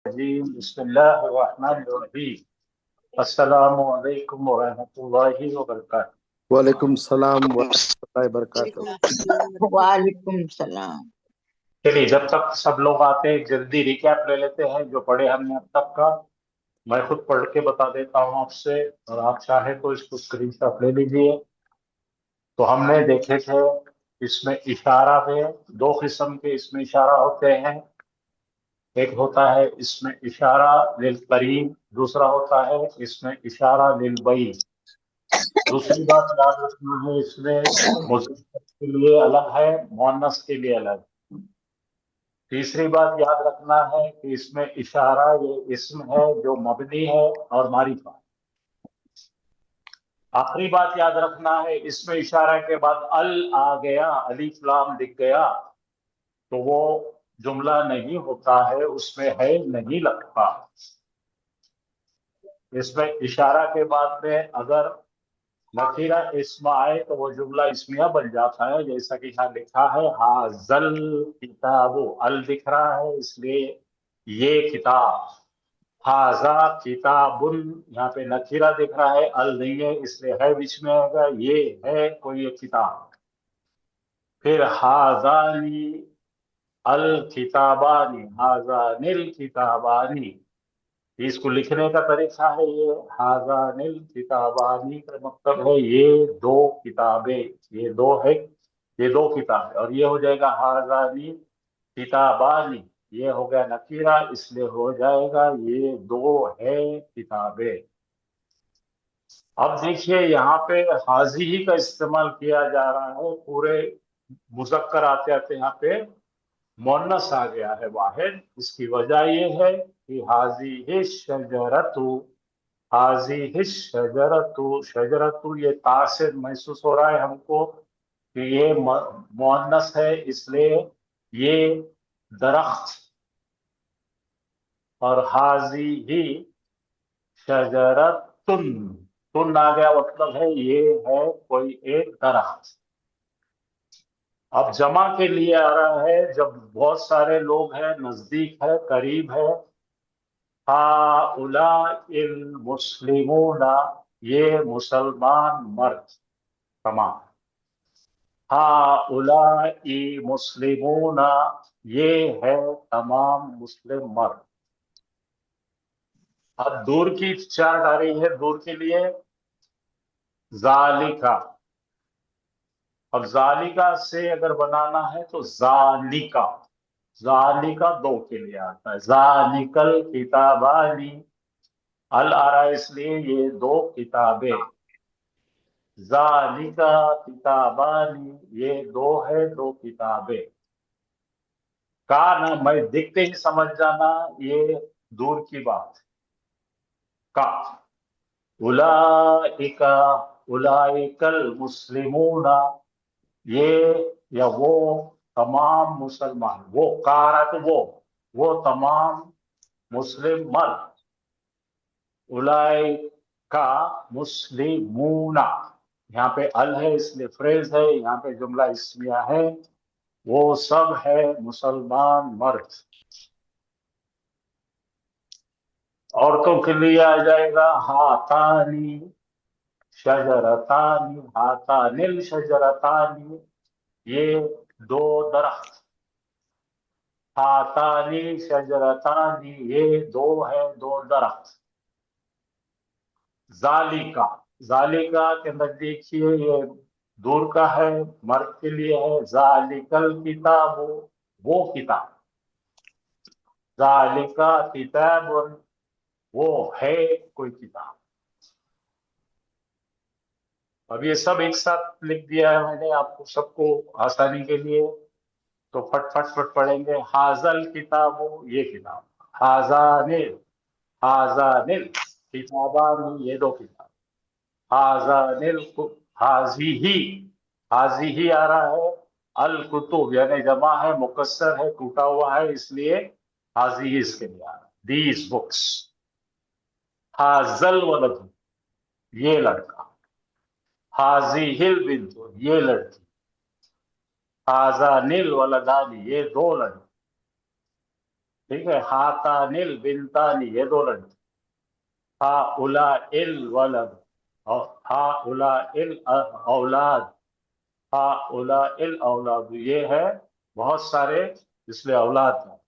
जी बिस्मिल्लाहिर्रहमानिर्रहीम। अस्सलामु अलैकुम वरहमतुल्लाहि वबरकातुहू। वालेकुम सलाम वरहमतुल्लाहि वबरकातुहू। वालेकुम सलाम। चलिए, जब तक सब लोग आते हैं जल्दी रिकैप ले लेते हैं जो पढ़े हमने अब तक का। मैं खुद पढ़ के बता देता हूँ आपसे, और आप चाहे तो इसको स्क्रीनशॉट ले लीजिए। तो हमने देखे थे, इसमें इशारा में दो किस्म के इसमें इशारा होते हैं। एक होता है इसमें इशारा लिल करीब, दूसरा होता है इसमें इशारा लिल बई। दूसरी बात याद रखना है, इसमें मुज़क्कर के लिए अलग है, मुअन्नस के लिए अलग। तीसरी बात याद रखना है कि इसमें इशारा ये इस्म है जो मबनी है और मारिफा। आखिरी बात याद रखना है, इसमें इशारा के बाद अल आ गया, अलिफ लाम दिख गया, तो वो जुमला नहीं होता है, उसमें है नहीं लगता। इसमें इशारा के बाद में अगर नकीरा इस्म आए तो वो जुमला इस्मिया बन जाता है, जैसा कि यहाँ लिखा है हाजल किताबु, अल दिख रहा है इसलिए ये किताब। हाजा किताबुन, यहाँ पे नकीरा दिख रहा है, अल नहीं है इसलिए है बीच में आएगा, ये है कोई एक किताब। फिर हाजानी अल किताबानी, हाजानिल किताबानी, इसको लिखने का तरीका है ये हाजानिल किताबानी का मतलब है ये दो किताबें, ये दो है, ये दो किताबें। और ये हो जाएगा हाजानी किताबानी, ये हो गया नकीरा इसलिए हो जाएगा ये दो है किताबें। अब देखिए यहाँ पे हाजी ही का इस्तेमाल किया जा रहा है, पूरे मुजक्कर आते आते यहाँ पे मुअन्नस आ गया है वाहिद। इसकी वजह ये है कि हाजी शजरतु, हाजी शजरतु, शजरतु ये ता से महसूस हो रहा है हमको कि ये मुअन्नस है, इसलिए ये दरख्त। और हाजी ही शजरतुन, तुन आ गया मतलब है ये है कोई एक दरख्त। अब जमा के लिए आ रहा है जब बहुत सारे लोग हैं, नजदीक है, करीब है। हाउला इल मुस्लिमूना, ये मुसलमान मर्द तमाम। हाउला ई मुस्लिमूना, ये है तमाम मुस्लिम मर्द। अब दूर की चार्ट आ रही है, दूर के लिए जालिका। अब जालिका से अगर बनाना है तो जालिका, जालिका दो के लिए आता है, जालिकल किताबानी, अल आ रहा है इसलिए ये दो किताबें। जालिका किताबानी, ये दो है दो किताबें। का ना मैं दिखते ही समझ जाना ये दूर की बात है। का उलाइका, उलाइकल मुस्लिमूना, ये या वो तमाम मुसलमान, वो कार तो वो तमाम मुस्लिम मर्द। उलाई का मुस्लिमूना, यहाँ पे अल है इसलिए फ्रेज है, यहाँ पे जुमला इस्मिया है, वो सब है मुसलमान मर्द। औरतों के लिए आ जाएगा हातानी शजरतानी, हातानिल शजरतानी, ये दो दरख्त। हातानी शजरतानी, ये दो है दो दरख्त। जालिका, जालिका के अंदर देखिए ये दूर का है, मर्द के लिए है। जालिकल किताब, वो किताब। जालिका किताब, वो है कोई किताब। अब ये सब एक साथ लिख दिया है मैंने आपको सबको आसानी के लिए, तो फट फट फट पढ़ेंगे। हाजल किताबो, ये किताब। हाजानिल, हाजानिल किताबानी, ये दो किताब। हाजानिल हाजी ही, हाजी ही आ रहा है। अल कुतुब यानी जमा है, मुकस्सर है, टूटा हुआ है, इसलिए हाजी ही इसके लिए आ रहा है, दीज बुक्स। हाजल वलद, ये लड़का। हाजी हिल बिंतु, ये लड़की। हाजा नील वलदानी, ये दो लड़के। ठीक है, हातानिल बिनतानी, ये दो लड़की, हा उला इल वलद, और हा उला इल औलाद, हा उला इल औलाद, ये है बहुत सारे, इसलिए औलाद है।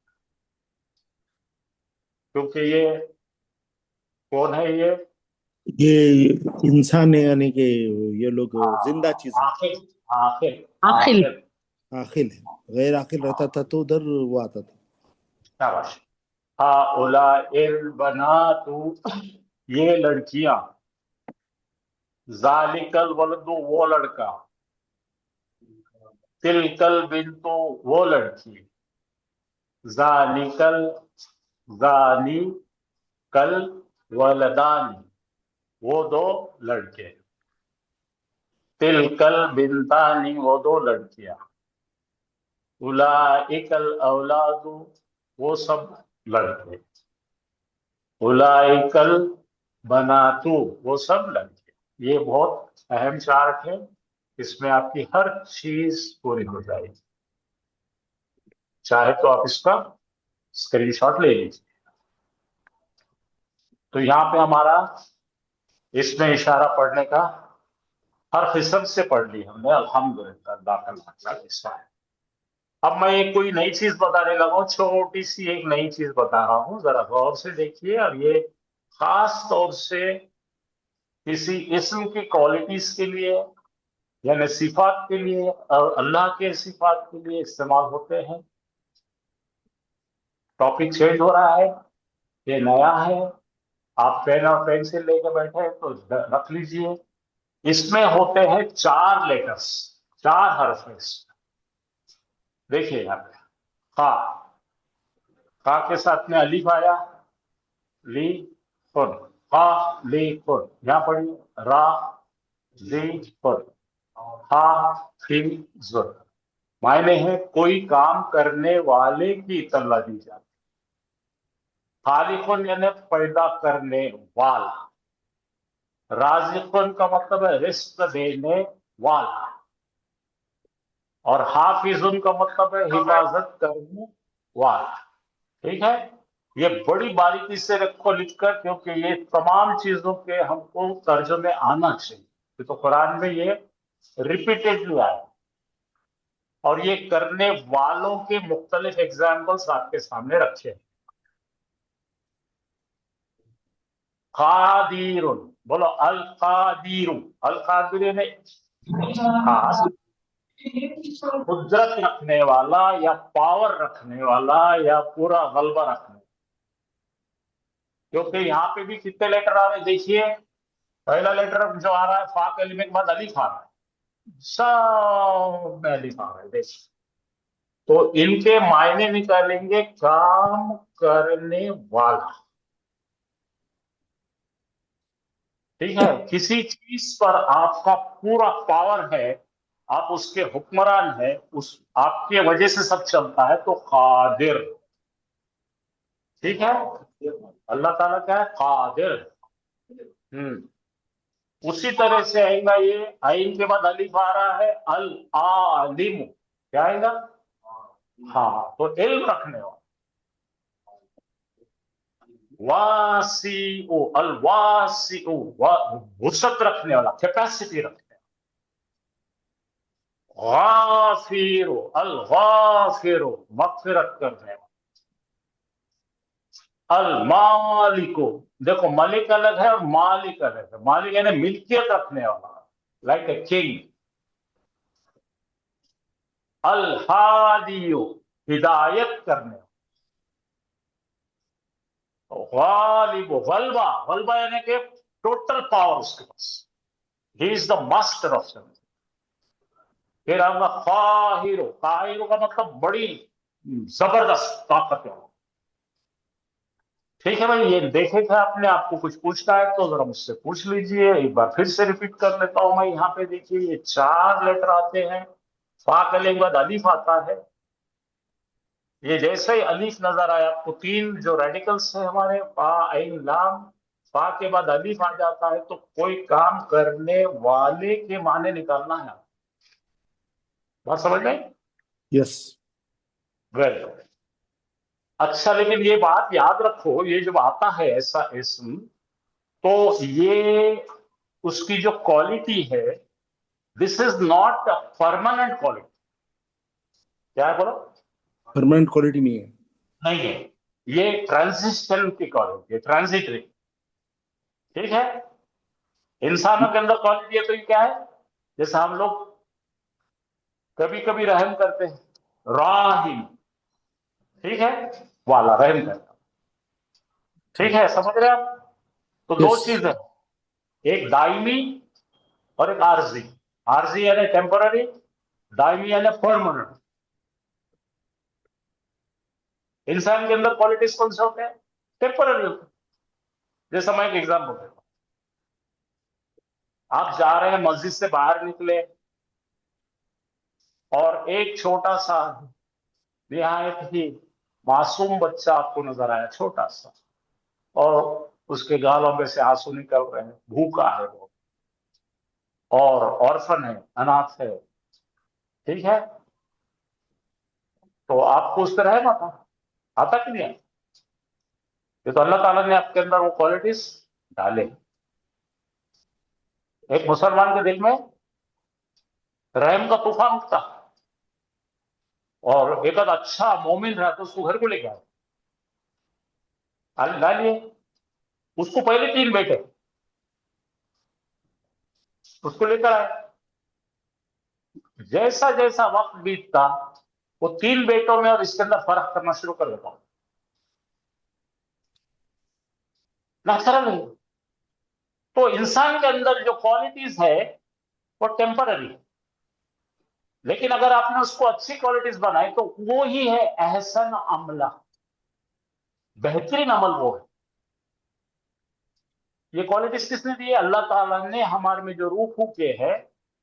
क्योंकि ये कौन है ये इंसान है, यानी कि ये लोग जिंदा चीज है। आखिर आखिर आखिल। आखिर आखिल है, गैर आखिल रहता था तो उधर वो आता था। शाबाश। हा उला इल बनातु, ये लड़कियां, जालिकल वलदु, वो लड़का, तिलकल बिन्तु, वो लड़की, जालिकल, जानी कल वलदानी, वो दो लड़के, तिलकल बिनतानी, वो दो लड़कियां, उलाइकल औलादु, वो सब लड़के, उलाइकल बनातु, वो सब लड़के। ये बहुत अहम चार्ट है, इसमें आपकी हर चीज पूरी हो जाएगी। चाहे तो आप इसका स्क्रीनशॉट ले लीजिए। तो यहाँ पे हमारा इसमें इशारा पढ़ने का हर किस्म से पढ़ ली हमने, अल्हम्दुलिल्लाह, दाखिल। अब मैं एक कोई नई चीज बताने लगा हूं, छोटी सी एक नई चीज बता रहा हूं, जरा गौर से देखिए। और ये खास तौर से किसी इस्म की क्वालिटीज के लिए, यानी सिफात के लिए, और अल्लाह के सिफात के लिए इस्तेमाल होते हैं। टॉपिक चेंज हो रहा है, ये नया है, आप पेन और पेंसिल लेके बैठे हैं तो रख लीजिए। इसमें होते हैं 4 लेटर्स, 4 हर्फ है इसमें। देखिए यहाँ पे खा, खा के साथ में अलीफ आया, ली खुन, खा ली खुन, यहाँ पढ़िए, रा ली खुन, हा फिल जुर। मायने है कोई काम करने वाले की इत्तला दी जाती। खालिकुन यानी पैदा करने वाला, राजिकुन का मतलब है रिस्क देने वाला, और हाफिजुन का मतलब है हिफाजत करने वाला। ठीक है, ये बड़ी बारीकी से रखो लिखकर, क्योंकि ये तमाम चीजों के हमको तर्जुमे आना चाहिए। तो कुरान में ये रिपीटेडली आया, और ये करने वालों के मुख्तलिफ एग्जाम्पल्स आपके सामने रखे हैं। कादिरुन, बोलो अल कादिरु, अल कादिर ने खास कुदरत रखने वाला, या पावर रखने वाला, या पूरा गलबा रखने। क्योंकि यहाँ पे भी कितने लेटर आ रहे हैं देखिए। पहला लेटर जो आ रहा है फा कलीमे के बाद अलीफ आ रहा है, सब में अलीफ आ रहा है देखिए। तो इनके मायने निकालेंगे काम करने वाला। ठीक है, किसी चीज पर आपका पूरा पावर है, आप उसके हुक्मरान है, उस आपके वजह से सब चलता है, तो कादिर। ठीक है, अल्लाह ताला क्या है, कादिर। उसी तरह से आएगा, ये आइन के बाद अलीफ आ रहा है, अल आलिम, क्या आएगा, हाँ, तो इल्म रखने वाला। वासीउ, अल वासीउ, वुसअत रखने वाला, कैपेसिटी रखने वाला। गाफिरु, अल गाफिरु, मगफिरत करने वाला। अल मालिको, देखो मलिक अलग है और मालिक अलग है। मालिक यानी मिल्कियत रखने वाला, लाइक ए किंग। अल हादियो, हिदायत करने वाला। गालिब, गलबा, गलबा यानी कि टोटल पावर उसके पास, he is the master of something. फिर आऊंगा काहिरो, काहिरो का मतलब बड़ी जबरदस्त ताकत है। ठीक है भाई, ये देखे थे आपने, आपको कुछ पूछना है तो जरा मुझसे पूछ लीजिए। एक बार फिर से रिपीट कर लेता हूं मैं। यहाँ पे देखिए ये 4 लेटर आते हैं, फा के बाद अलीफ आता है। ये जैसे ही अलीफ नजर आए आपको, 3 जो रेडिकल्स है हमारे, फा आइन लाम, फा के बाद अलीफ आ जाता है, तो कोई काम करने वाले के माने निकालना है। बात समझ गए? यस। Very good. अच्छा, लेकिन ये बात याद रखो, ये जब आता है ऐसा इस्म, तो ये उसकी जो क्वालिटी है, this is not a permanent quality. क्या है बोलो? परमानेंट क्वालिटी नहीं है। नहीं है, ये ट्रांजिशन की क्वालिटी है, ट्रांजिटरी। ठीक है? इंसानों के अंदर क्वालिटी है तो ये क्या है? जैसे हम लोग कभी कभी रहम करते हैं, राहिम, ठीक है, वाला रहम करता, ठीक है, समझ रहे हैं आप? तो दो यस। चीज है, एक दायमी और एक आरजी। आरजी यानी टेम्पररी, दायमी यानी परमानेंट। इंसान के अंदर क्वालिटीज कौन से होते हैं? टेम्पररी होते हैं। जैसे मैं एक एग्जाम्पल देता हूं, आप जा रहे हैं, मस्जिद से बाहर निकले और एक छोटा सा निहायत ही मासूम बच्चा आपको नजर आया, छोटा सा, और उसके गालों में से आंसू निकल रहे हैं, भूखा है वो, और ऑर्फन है, अनाथ है, ठीक है, तो आपको उस पर रहम आता कि नहीं? ये तो अल्लाह ताला ने आपके अंदर वो क्वालिटीज डाले। एक मुसलमान के दिल में रहम का तूफान उठता, और एक अच्छा मोमिन रहा तो उसको घर को लेके आए, डालिए। उसको पहले 3 बेटे, उसको लेकर आए। जैसा जैसा वक्त बीतता, वो 3 बेटों में और इसके अंदर फर्क करना शुरू कर देता, नेचुरल है। तो इंसान के अंदर जो क्वालिटीज है वो टेम्पररी, लेकिन अगर आपने उसको अच्छी क्वालिटीज बनाई तो वो ही है एहसन अमला, बेहतरीन अमल वो है। ये क्वालिटीज किसने दी है? अल्लाह ताला ने हमारे में जो रूह फूके है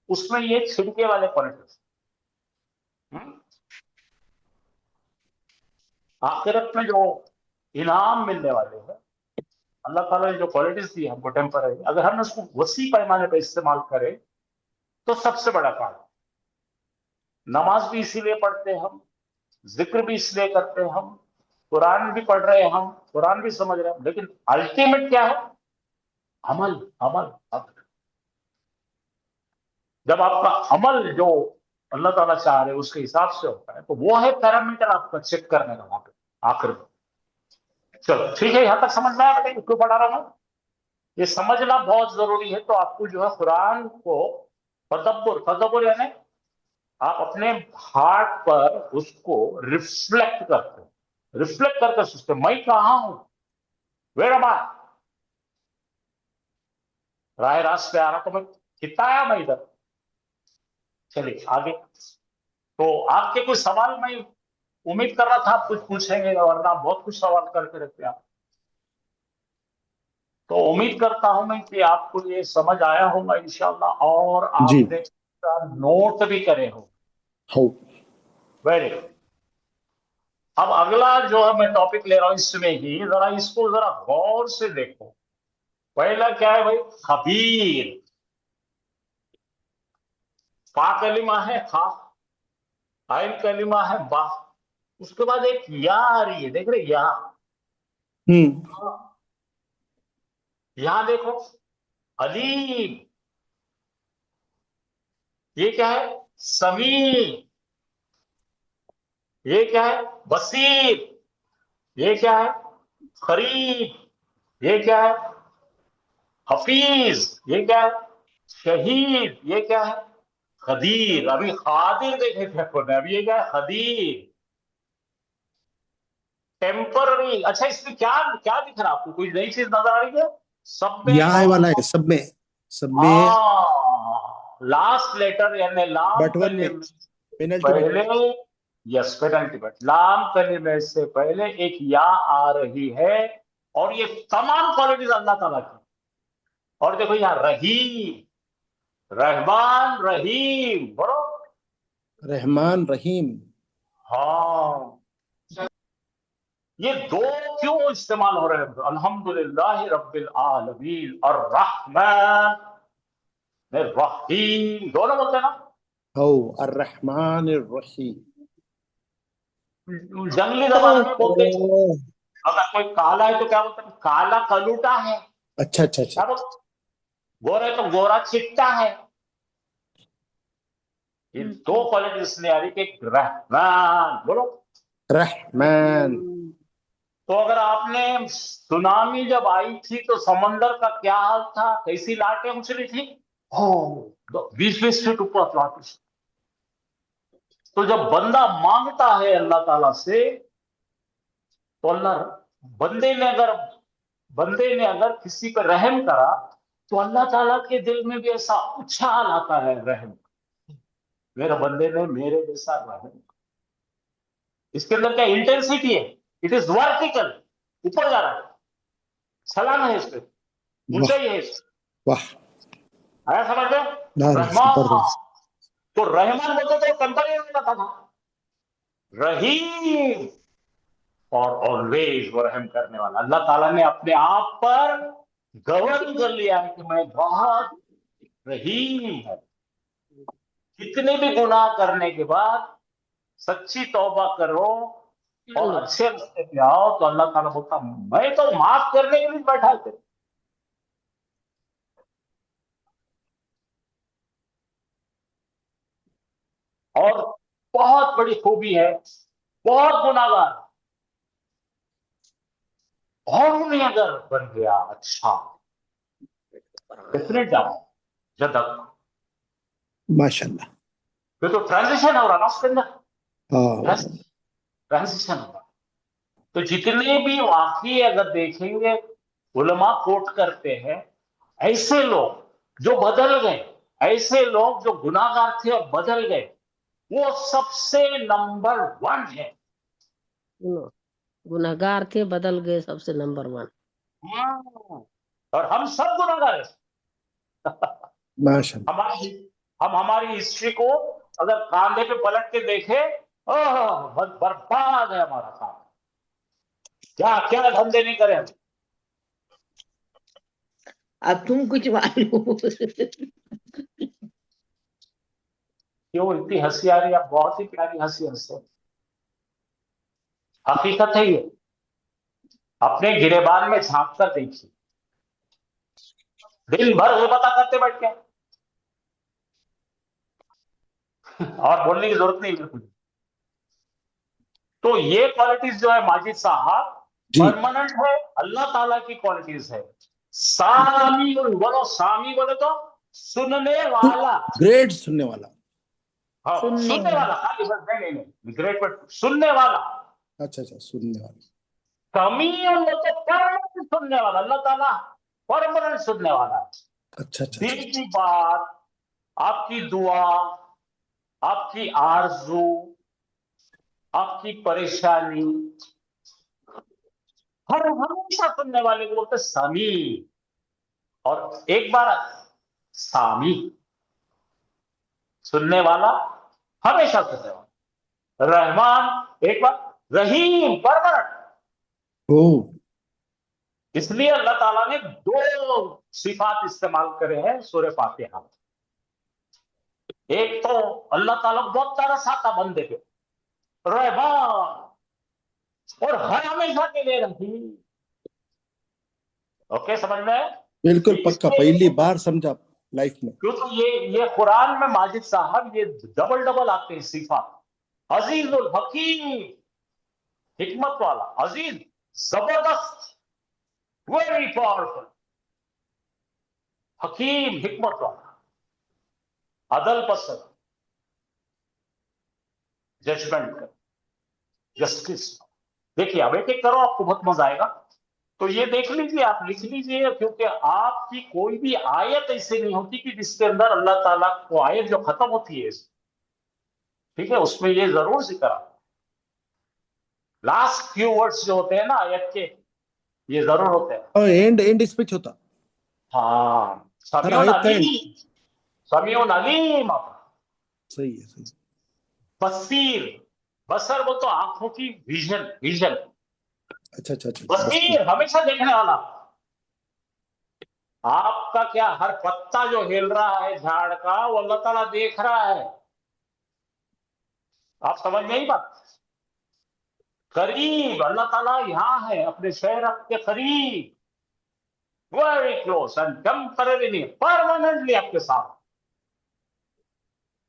उसमें ये छिड़के वाले क्वालिटीज। आखिरत में जो इनाम मिलने वाले हैं, अल्लाह ताला ने जो क्वालिटीज दी है हमको टेम्पररी, अगर हम उसको वसी पैमाने पर इस्तेमाल करें तो सबसे बड़ा फायदा। नमाज भी इसीलिए पढ़ते हैं हम, जिक्र भी इसलिए करते हैं हम, कुरान भी पढ़ रहे हैं हम, कुरान भी समझ रहे हैं, लेकिन अल्टीमेट क्या है? अमल, अमल, अमल। जब आपका अमल जो अल्लाह ताला चाह रहे उसके हिसाब से होता है, तो वो है पैरामीटर आपका चेक करने का वहां पे आखिर में। चलो ठीक है, यहां तक समझ में आया बेटा? क्यों पढ़ा रहा हूं? ये समझना बहुत जरूरी है। तो आपको जो है कुरान को तदब्बुर, तदब्बुर यानी आप अपने हार्ट पर उसको रिफ्लेक्ट करते हो, रिफ्लेक्ट करके सोचते हो, मैं कहां हूं, वेयर एम आई, राह रास्त पे आ रहा तो मैं कितना आया मैं इधर। चलिए आगे। तो आपके कुछ सवाल मैं उम्मीद कर रहा था आप कुछ पूछेंगे, वरना बहुत कुछ सवाल करके रखते हैं आप। तो उम्मीद करता हूं मैं कि आपको ये समझ आया होगा इंशाल्लाह, और जी। आपने नोट भी करे हो। हाउ। Very good. अब अगला जो है मैं टॉपिक ले रहा हूं, इसमें ही जरा इसको जरा गौर से देखो। पहला क्या है भाई? खबीर। फा कलिमा है खा, आइन कलिमा है बा, उसके बाद एक या आ रही है, देख रहे या? यहां देखो, अलीम। ये क्या है? समी। ये क्या है? बसीर। ये क्या है? खरीब। ये क्या है? हफीज। ये क्या है? शहीद। ये क्या है? खदीर। अभी खादिर देखे थे अपन ने, अभी ये क्या है? खदीर। टेम्पररी। अच्छा, इसमें क्या क्या दिख रहा है आपको? कोई नई चीज नजर आ रही है? सब में या वाला है, सब में, सब में। लास्ट लेटर यानी लाम बट वन में कलिमे पेनल्टी बट। पहले, यस पेनल्टी बट, लाम कलिमे से पहले एक या आ रही है, और ये तमाम क्वालिटीज अल्लाह ताला की। और देखो यहाँ रहीम, रहमान रहीम, बड़ो। रहमान रहीम। हाँ, ये दो क्यों इस्तेमाल हो रहे हैं? अल्हम्दुलिल्लाह रब्बिल आलमीन और रहमान रहीम, दोनों बोलते हैं ना? हाउ, अर्रहमान रहीम। जंगली जबान में बोलते हैं, अगर कोई काला है तो क्या बोलते हैं, काला कलूटा है। अच्छा अच्छा क्या अच्छा। बोलते, गोरा है तो गोरा चिट्टा है। ये दो क्वालिटी इसलिए आ रही कि रहमान, बोलो। रहमान। तो अगर आपने सुनामी जब आई थी तो समंदर का क्या हाल था, कैसी लाटें उछली थी, हो 20-20 फीट ऊपर लाटें। तो जब बंदा मांगता है अल्लाह ताला से, तो अल्लाह बंदे ने अगर किसी पर रहम करा तो अल्लाह ताला के दिल में भी ऐसा उछाल आता है रहम, मेरे बंदे ने मेरे जैसा रहम। इसके अंदर क्या इंटेंसिटी है, इट इज वर्टिकल, ऊपर जा रहा है, छलांग है, इस पे वाह ऊंचाई है, इस वाह। आया समझ में? रहमान, जबरदस्त। तो रहमान बोलते तो टेम्पररी होता था, रहीम और ऑलवेज वो रहम करने वाला। अल्लाह ताला ने अपने आप पर गवर्न कर लिया है कि मैं बहुत रहीम हूं। कितने भी गुनाह करने के बाद सच्ची तौबा करो और अच्छे रास्ते पे आओ तो अल्लाह ताला बोलता मैं तो माफ करने के लिए बैठा थे। और बहुत बड़ी खूबी है, बहुत गुनाहगार और उन्हें अगर बन गया अच्छा, डेफिनेट जाओ जदक, माशाल्लाह। ये तो ट्रांजिशन हो रहा ना उसके अंदर, हाँ ट्रांजिशन हो रहा। तो जितने भी वाकई अगर देखेंगे उलमा कोट करते हैं, ऐसे लोग जो बदल गए, ऐसे लोग जो गुनाहगार थे और बदल गए, वो सबसे नंबर 1 है। गुनाहगार थे बदल गए, सबसे नंबर 1। और हम सब गुनाहगार हैं। माशाल्लाह। हमारी हिस्ट्री को अगर कांधे पे पलट के देखे, बर्बाद है हमारा काम, क्या क्या धंधे नहीं करे हम। अब तुम कुछ मालूम। क्यों इतनी हंसी आ रही है? बहुत ही प्यारी हंसी हंसते, हकीकत है ये। अपने गिरेबान में झांक कर देखिए, दिन भर बता करते बैठ के और बोलने की जरूरत नहीं बिल्कुल। तो ये क्वालिटीज जो है माजिद साहब जी। परमानेंट है, अल्लाह ताला की क्वालिटीज है। सामी बोलो, सामी बोले तो सुनने वाला। ग्रेट सुनने वाला। हाँ, सुनने वाला, खाली बस नहीं, ग्रेट पर सुनने वाला। अच्छा अच्छा, सुनने वाला। समी बोले तो परमानेंट सुनने वाला, अल्लाह ताला परमानेंट सुनने वाला है। अच्छा अच्छा दिल अच्छा। की बात, आपकी दुआ, आपकी आरजू, आपकी परेशानी, हर हमेशा सुनने वाले को बोलते समी। और एक बार सामी, सुनने वाला, हमेशा सुनने वाला। रहमान एक बार, रहीम परमानेंट। ओ इसलिए अल्लाह ताला ने 2 सिफात इस्तेमाल करे हैं सूरह फातिहा में। एक तो अल्लाह ताला को बहुत तरस आता बंदे पे, रहमान, और हर हमेशा के लिए रहीम। ओके, समझ में? बिल्कुल पक्का, इसलिए पहली बार समझा लाइफ में। क्योंकि ये कुरान में माजिद साहब ये डबल डबल आते हैं सिफा। अजीजुल हकीम, हिकमत वाला, अजीज, जबरदस्त, वेरी पावरफुल, हकीम हिकमत वाला, अदल पसंद, जजमेंट कर, जस्टिस। देखिए अब एक एक करो, आपको बहुत मजा आएगा। तो ये देख लीजिए, आप लिख लीजिए, क्योंकि आपकी कोई भी आयत ऐसी नहीं होती कि जिसके अंदर अल्लाह ताला को आयत जो खत्म होती है, ठीक है, उसमें ये जरूर जिक्र आता है। लास्ट फ्यू वर्ड्स जो होते हैं ना आयत के, ये जरूर होते हैं। और एंड स्पीच होता हाँ, हर समीउन आयत का एंड। अलीम, समीउन अलीम। सही है सही। बसीर, बसर बोल तो आंखों की विजन, विजन। अच्छा अच्छा अच्छा। बसीर हमेशा देखने वाला। आपका क्या हर पत्ता जो हिल रहा है झाड़ का, वो अल्लाह ताला देख रहा है। आप समझ नहीं बात? करीब, अल्लाह ताला यहाँ है अपने शहर के करीब, very close and temporary, permanently आपके साथ।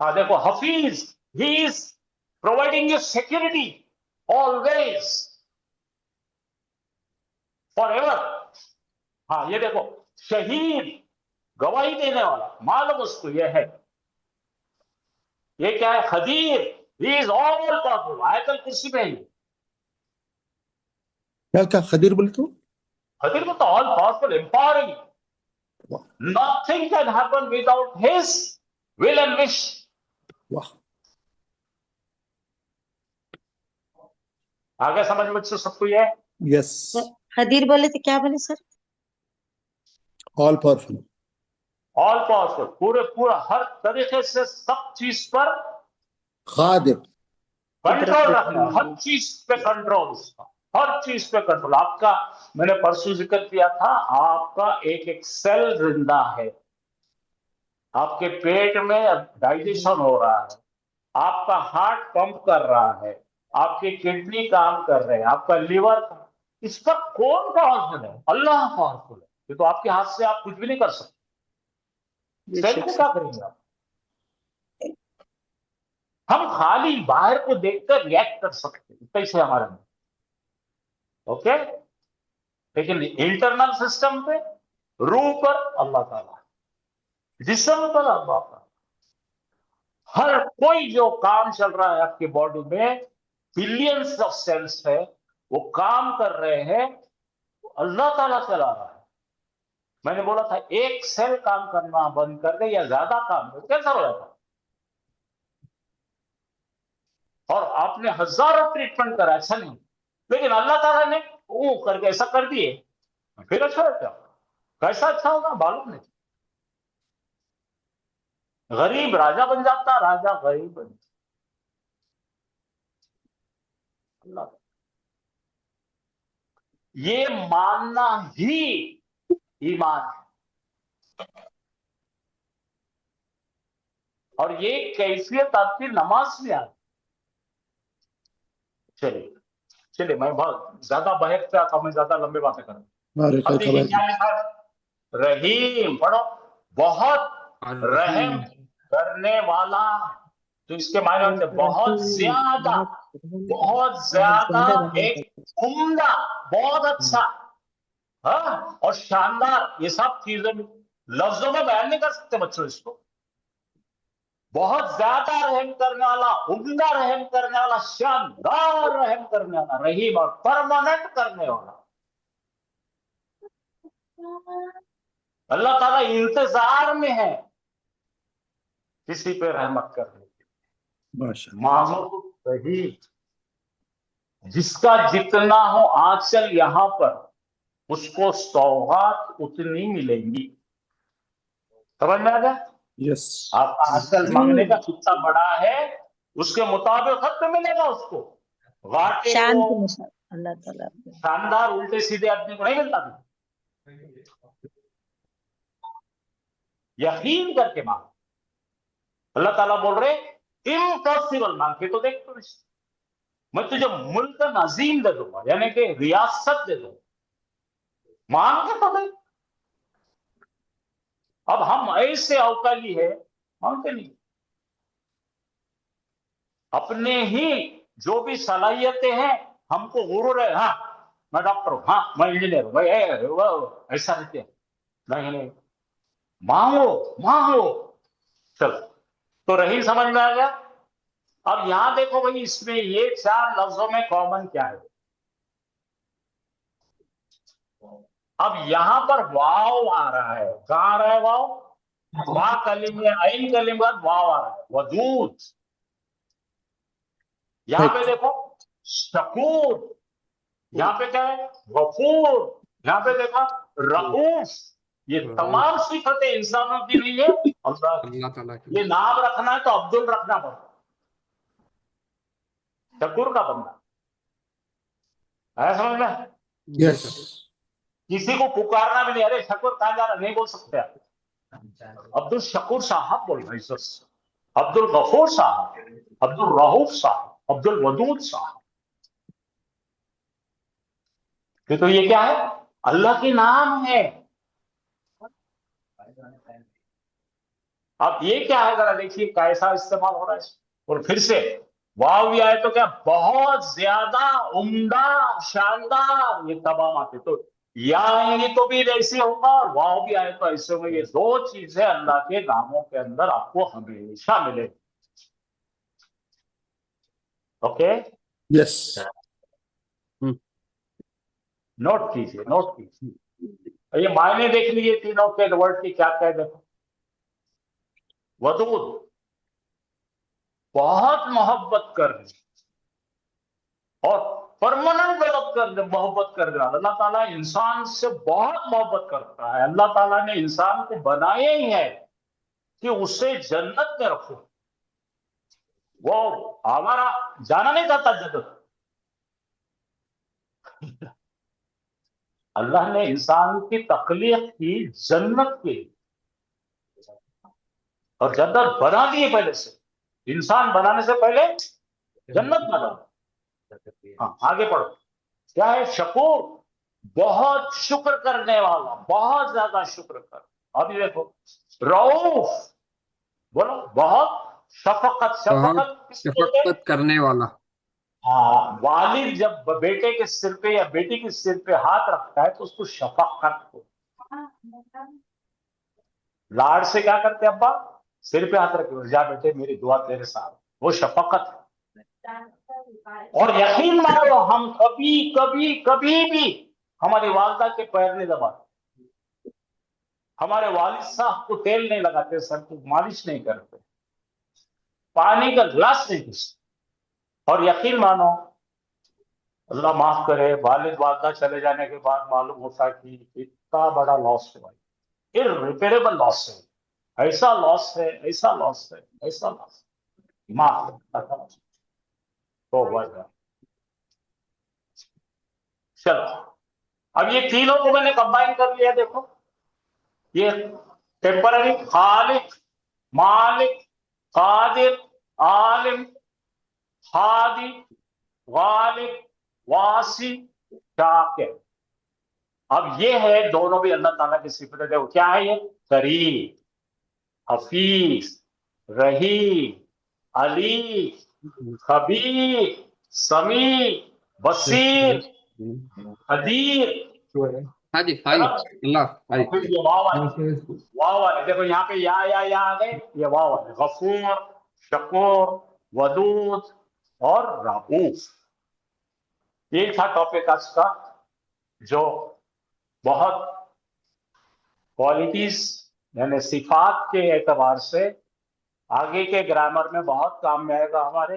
हाँ देखो, Hafeez, he is providing you security always, for ever. हाँ ये देखो, शहीद, गवाही देने वाला, मालूम उसको ये है। ये क्या है? Qadeer, he is all powerful, Ayatul Kursi में ही। क्या क्या खदीर बोले तो? खदीर में तो ऑल पावरफुल, एम्पावरिंग, वाह nothing can happen without his will and wish. वाह, आगे समझ में सबको ये है? यस, खदीर बोले तो क्या बोले sir? All powerful, all powerful, पूरे पूरा हर तरीके से सब चीज पर कादिर, कंट्रोल रखना, हर चीज पे कंट्रोल उसका, हर चीज पे कंट्रोल। आपका, मैंने परसों जिक्र किया था, आपका एक एक सेल जिंदा है, आपके पेट में डाइजेशन हो रहा है, आपका हार्ट पंप कर रहा है, आपकी किडनी काम कर रहे हैं, आपका लिवर, इस पर कौन पावरफुल है? अल्लाह पावरफुल है। ये तो आपके हाथ से आप कुछ भी नहीं कर सकते। सेल को क्या करेंगे आप? हम खाली बाहर को देखकर रिएक्ट कर सकते हैं, कैसे हमारे में, ओके। लेकिन इंटरनल सिस्टम पे, रूह पर अल्लाह ताला, जिस्म पर अल्लाह ताला, हर कोई जो काम चल रहा है आपकी बॉडी में, बिलियंस ऑफ सेल्स है, वो काम कर रहे हैं, अल्लाह ताला चला रहा है। मैंने बोला था, एक सेल काम करना बंद कर दे या ज्यादा काम कर, कैसा हो जाता? और आपने हजारों ट्रीटमेंट करा, अच्छा नहीं, लेकिन अल्लाह ताला ने वो करके ऐसा कर दिए, फिर अच्छा है क्या? कैसा अच्छा होगा मालूम नहीं। गरीब राजा बन जाता, राजा गरीब बन जाता। अल्लाह, ये मानना ही ईमान है। और ये कैफियत आपकी नमाज में आती। चलिए चलिए, मैं बहुत ज्यादा बहस पे आता हूं, मैं ज्यादा लंबे बातें करूं। अरे अब क्या देखिए खबर क्या लिखा है, रहीम पढ़ो, बहुत रहम करने वाला। तो इसके मायने होते हैं बहुत ज्यादा, एक उम्दा, बहुत अच्छा, हाँ, और शानदार। ये सब चीजें लफ्जों में बयान नहीं कर सकते बच्चों इसको। बहुत ज्यादा रहम करने वाला, उम्दा रहम करने वाला, शानदार रहम करने वाला, रहीम, और परमानेंट करने वाला। अल्लाह ताला इंतजार में है किसी पे रहमत करने की। माशाल्लाह, मांगो तो सही, जिसका जितना हो आंचल यहां पर, उसको सौगात उतनी मिलेंगी। समझ में आ गया? यस, आपका आंचल मांगने का कितना बड़ा है, उसके मुताबिक खत मिलेगा उसको। घाटे शांत को, में सर, अल्लाह ताला शानदार उल्टे सीधे आदमी को नहीं मिलता। यकीन करके मांग। अल्लाह ताला बोल रहे इम्पॉसिबल, मांग के तो देख, तो मैं तुझे मुल्क नजीम दे दूंगा, यानी कि रियासत दे दूंगा, मांग के तो देख। अब हम ऐसे अवकाली है, मांगते नहीं। अपने ही जो भी सलाहियतें हैं, हमको गुरूर है, हाँ मैं डॉक्टर हूं, हाँ मैं इंजीनियर हूं, भाई वो ऐसा नहीं है। नहीं नहीं, मांगो मांगो। चलो, तो रही समझ में आ गया। अब यहां देखो भाई, इसमें ये चार लफ्जों में कॉमन क्या है? अब यहां पर वाव आ रहा है, कहां आ रहा है वाव? वाह कलीम में, आइन कलीम के बाद वाव आ रहा है, वदूद। यहां पे देखो शकूर, यहां पे क्या है? गफूर, यहां पे देखा रऊफ। ये तमाम सिफतें इंसानों की नहीं है, अल्लाह ताला की। ये नाम रखना है तो अब्दुल रखना पड़ता, शकूर का बंदा। आया समझ में? यस, किसी को पुकारना भी नहीं, अरे शकूर कहां जा रहा, नहीं बोल सकते आप। अब्दुल शकूर साहब बोलना इज्जत से, अब्दुल गफूर साहब, अब्दुल रऊफ साहब, अब्दुल वदूद साहब। کہ تو یہ کیا ہے؟ اللہ کے نام ہے. اب یہ کیا ہے ذرا دیکھیے کیسا استعمال ہو رہا ہے. اور پھر سے واو بھی آئے تو کیا بہت زیادہ عمدہ شاندار یہ تمام آتے. تو یا آئیں گی تو بھی ایسے ہوگا اور واو بھی آئے تو ایسے ہوگا. یہ دو چیزیں اللہ کے ناموں کے اندر آپ کو ہمیشہ ملے. Okay yes. نوٹ کیجیے نوٹ کیجیے. یہ معنی دیکھ لیجیے تینوں کے ورڈ کی کیا کہہ دیکھو. ودود بہت محبت کرنے اور پرماننٹ محبت کرنے والا. اللہ تعالیٰ انسان سے بہت محبت کرتا ہے. اللہ تعالیٰ نے انسان کو بنایا ہی ہے کہ اسے جنت میں رکھو. وہ ہمارا جانا نہیں چاہتا جنت. اللہ نے انسان کی تخلیق کی جنت کے لیے اور جنت بنا دی پہلے سے. انسان بنانے سے پہلے جنت بنا. ہاں آگے پڑھو. کیا ہے؟ شکور بہت شکر کرنے والا, بہت زیادہ شکر کر. ابھی دیکھو رؤوف بولو بہت شفقت. شفقت کرنے والا. ہاں والد جب بیٹے کے سر پہ یا بیٹی کے سر پہ ہاتھ رکھتا ہے تو اس کو شفقت ہو. لاڈ سے کیا کرتے ابا؟ سر پہ ہاتھ رکھے جا بیٹے میری دعا تیرے ساتھ. وہ شفقت ہے. اور یقین مانو ہم کبھی کبھی کبھی بھی ہماری والدہ کے پیر نہیں دباتے, ہمارے والد صاحب کو تیل نہیں لگاتے, سر کو مالش نہیں کرتے, پانی کا گلاس نہیں پیتے. اور یقین مانو اللہ معاف کرے والد والدہ چلے جانے کے بعد معلوم ہوتا کہ اتنا بڑا لاس ہے بھائی, irreparable لاس ہے. ایسا لاس ہے, ایسا لاس ہے, ایسا لاس. معاف تو چلو اب یہ تینوں کو میں نے کمبائن کر لیا. دیکھو یہ ٹیمپرری خالق, مالک, قادر, عالم, ہادی, غالب, واسی, شاکر. اب یہ ہے دونوں بھی اللہ تعالیٰ کی صفتیں. دیکھو کیا ہے یہ؟ کریم, حفیظ, رحیم, علی, خبیر, سمیع, بصیر, قدیر. ہاں جی اللہ پھر یہ واو ہے. دیکھو یہاں پہ یا آ گئے, یہ واو ہے. غفور, شکور, ودود اور رؤوف. یہ تھا ٹاپک آج کا جو بہت کوالٹیز یعنی صفات کے اعتبار سے آگے کے گرامر میں بہت کام میں آئے گا ہمارے.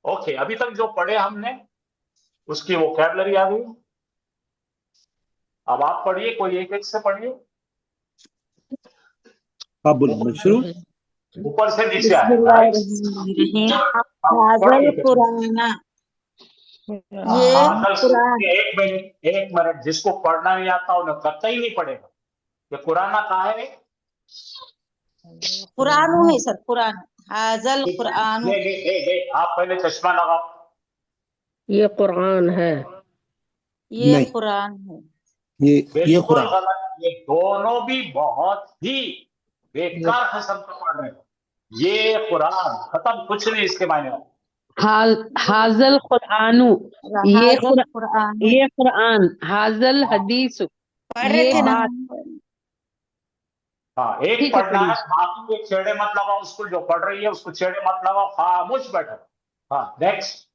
اوکے ابھی تک جو پڑھے ہم نے اس کی ووکیبلری آ گئی. اب آپ پڑھیے, کوئی ایک ایک سے پڑھیے. آپ بولیں میں شروع. اوپر سے نیچے بسم آئے. اللہ الرحمن الرحیم. حاضل قرآن, یہ قرآن. ایک منٹ جس کو پڑھنا نہیں آتا انہیں قطعی نہیں پڑھے گا. کہ قرآن کہاں ہے؟ قرآن ہے سر, قرآن. حاضل قرآن. آپ پہلے چشمہ لگاؤ. یہ قرآن ہے. یہ نہیں. قرآن ہے. یہ بالکل قرآن. غلط. یہ دونوں بھی بہت ہی بیکار قسم کا پڑھ رہے ہیں. یہ قرآن ختم, کچھ نہیں اس کے معنی. حاضل قرآن, حاضل قرآن یہ قرآن, حاضل حدیث, پڑھ رہے یہ تھے نا. بات. ہاں ایک ٹھیک ہے پڑھنا ہے, پلیز. باقی کے چھیڑے مت لگاؤ. اس کو جو پڑھ رہی ہے اس کو چھیڑے مت لگاؤ, خاموش بیٹھو. ہاں نیکسٹ.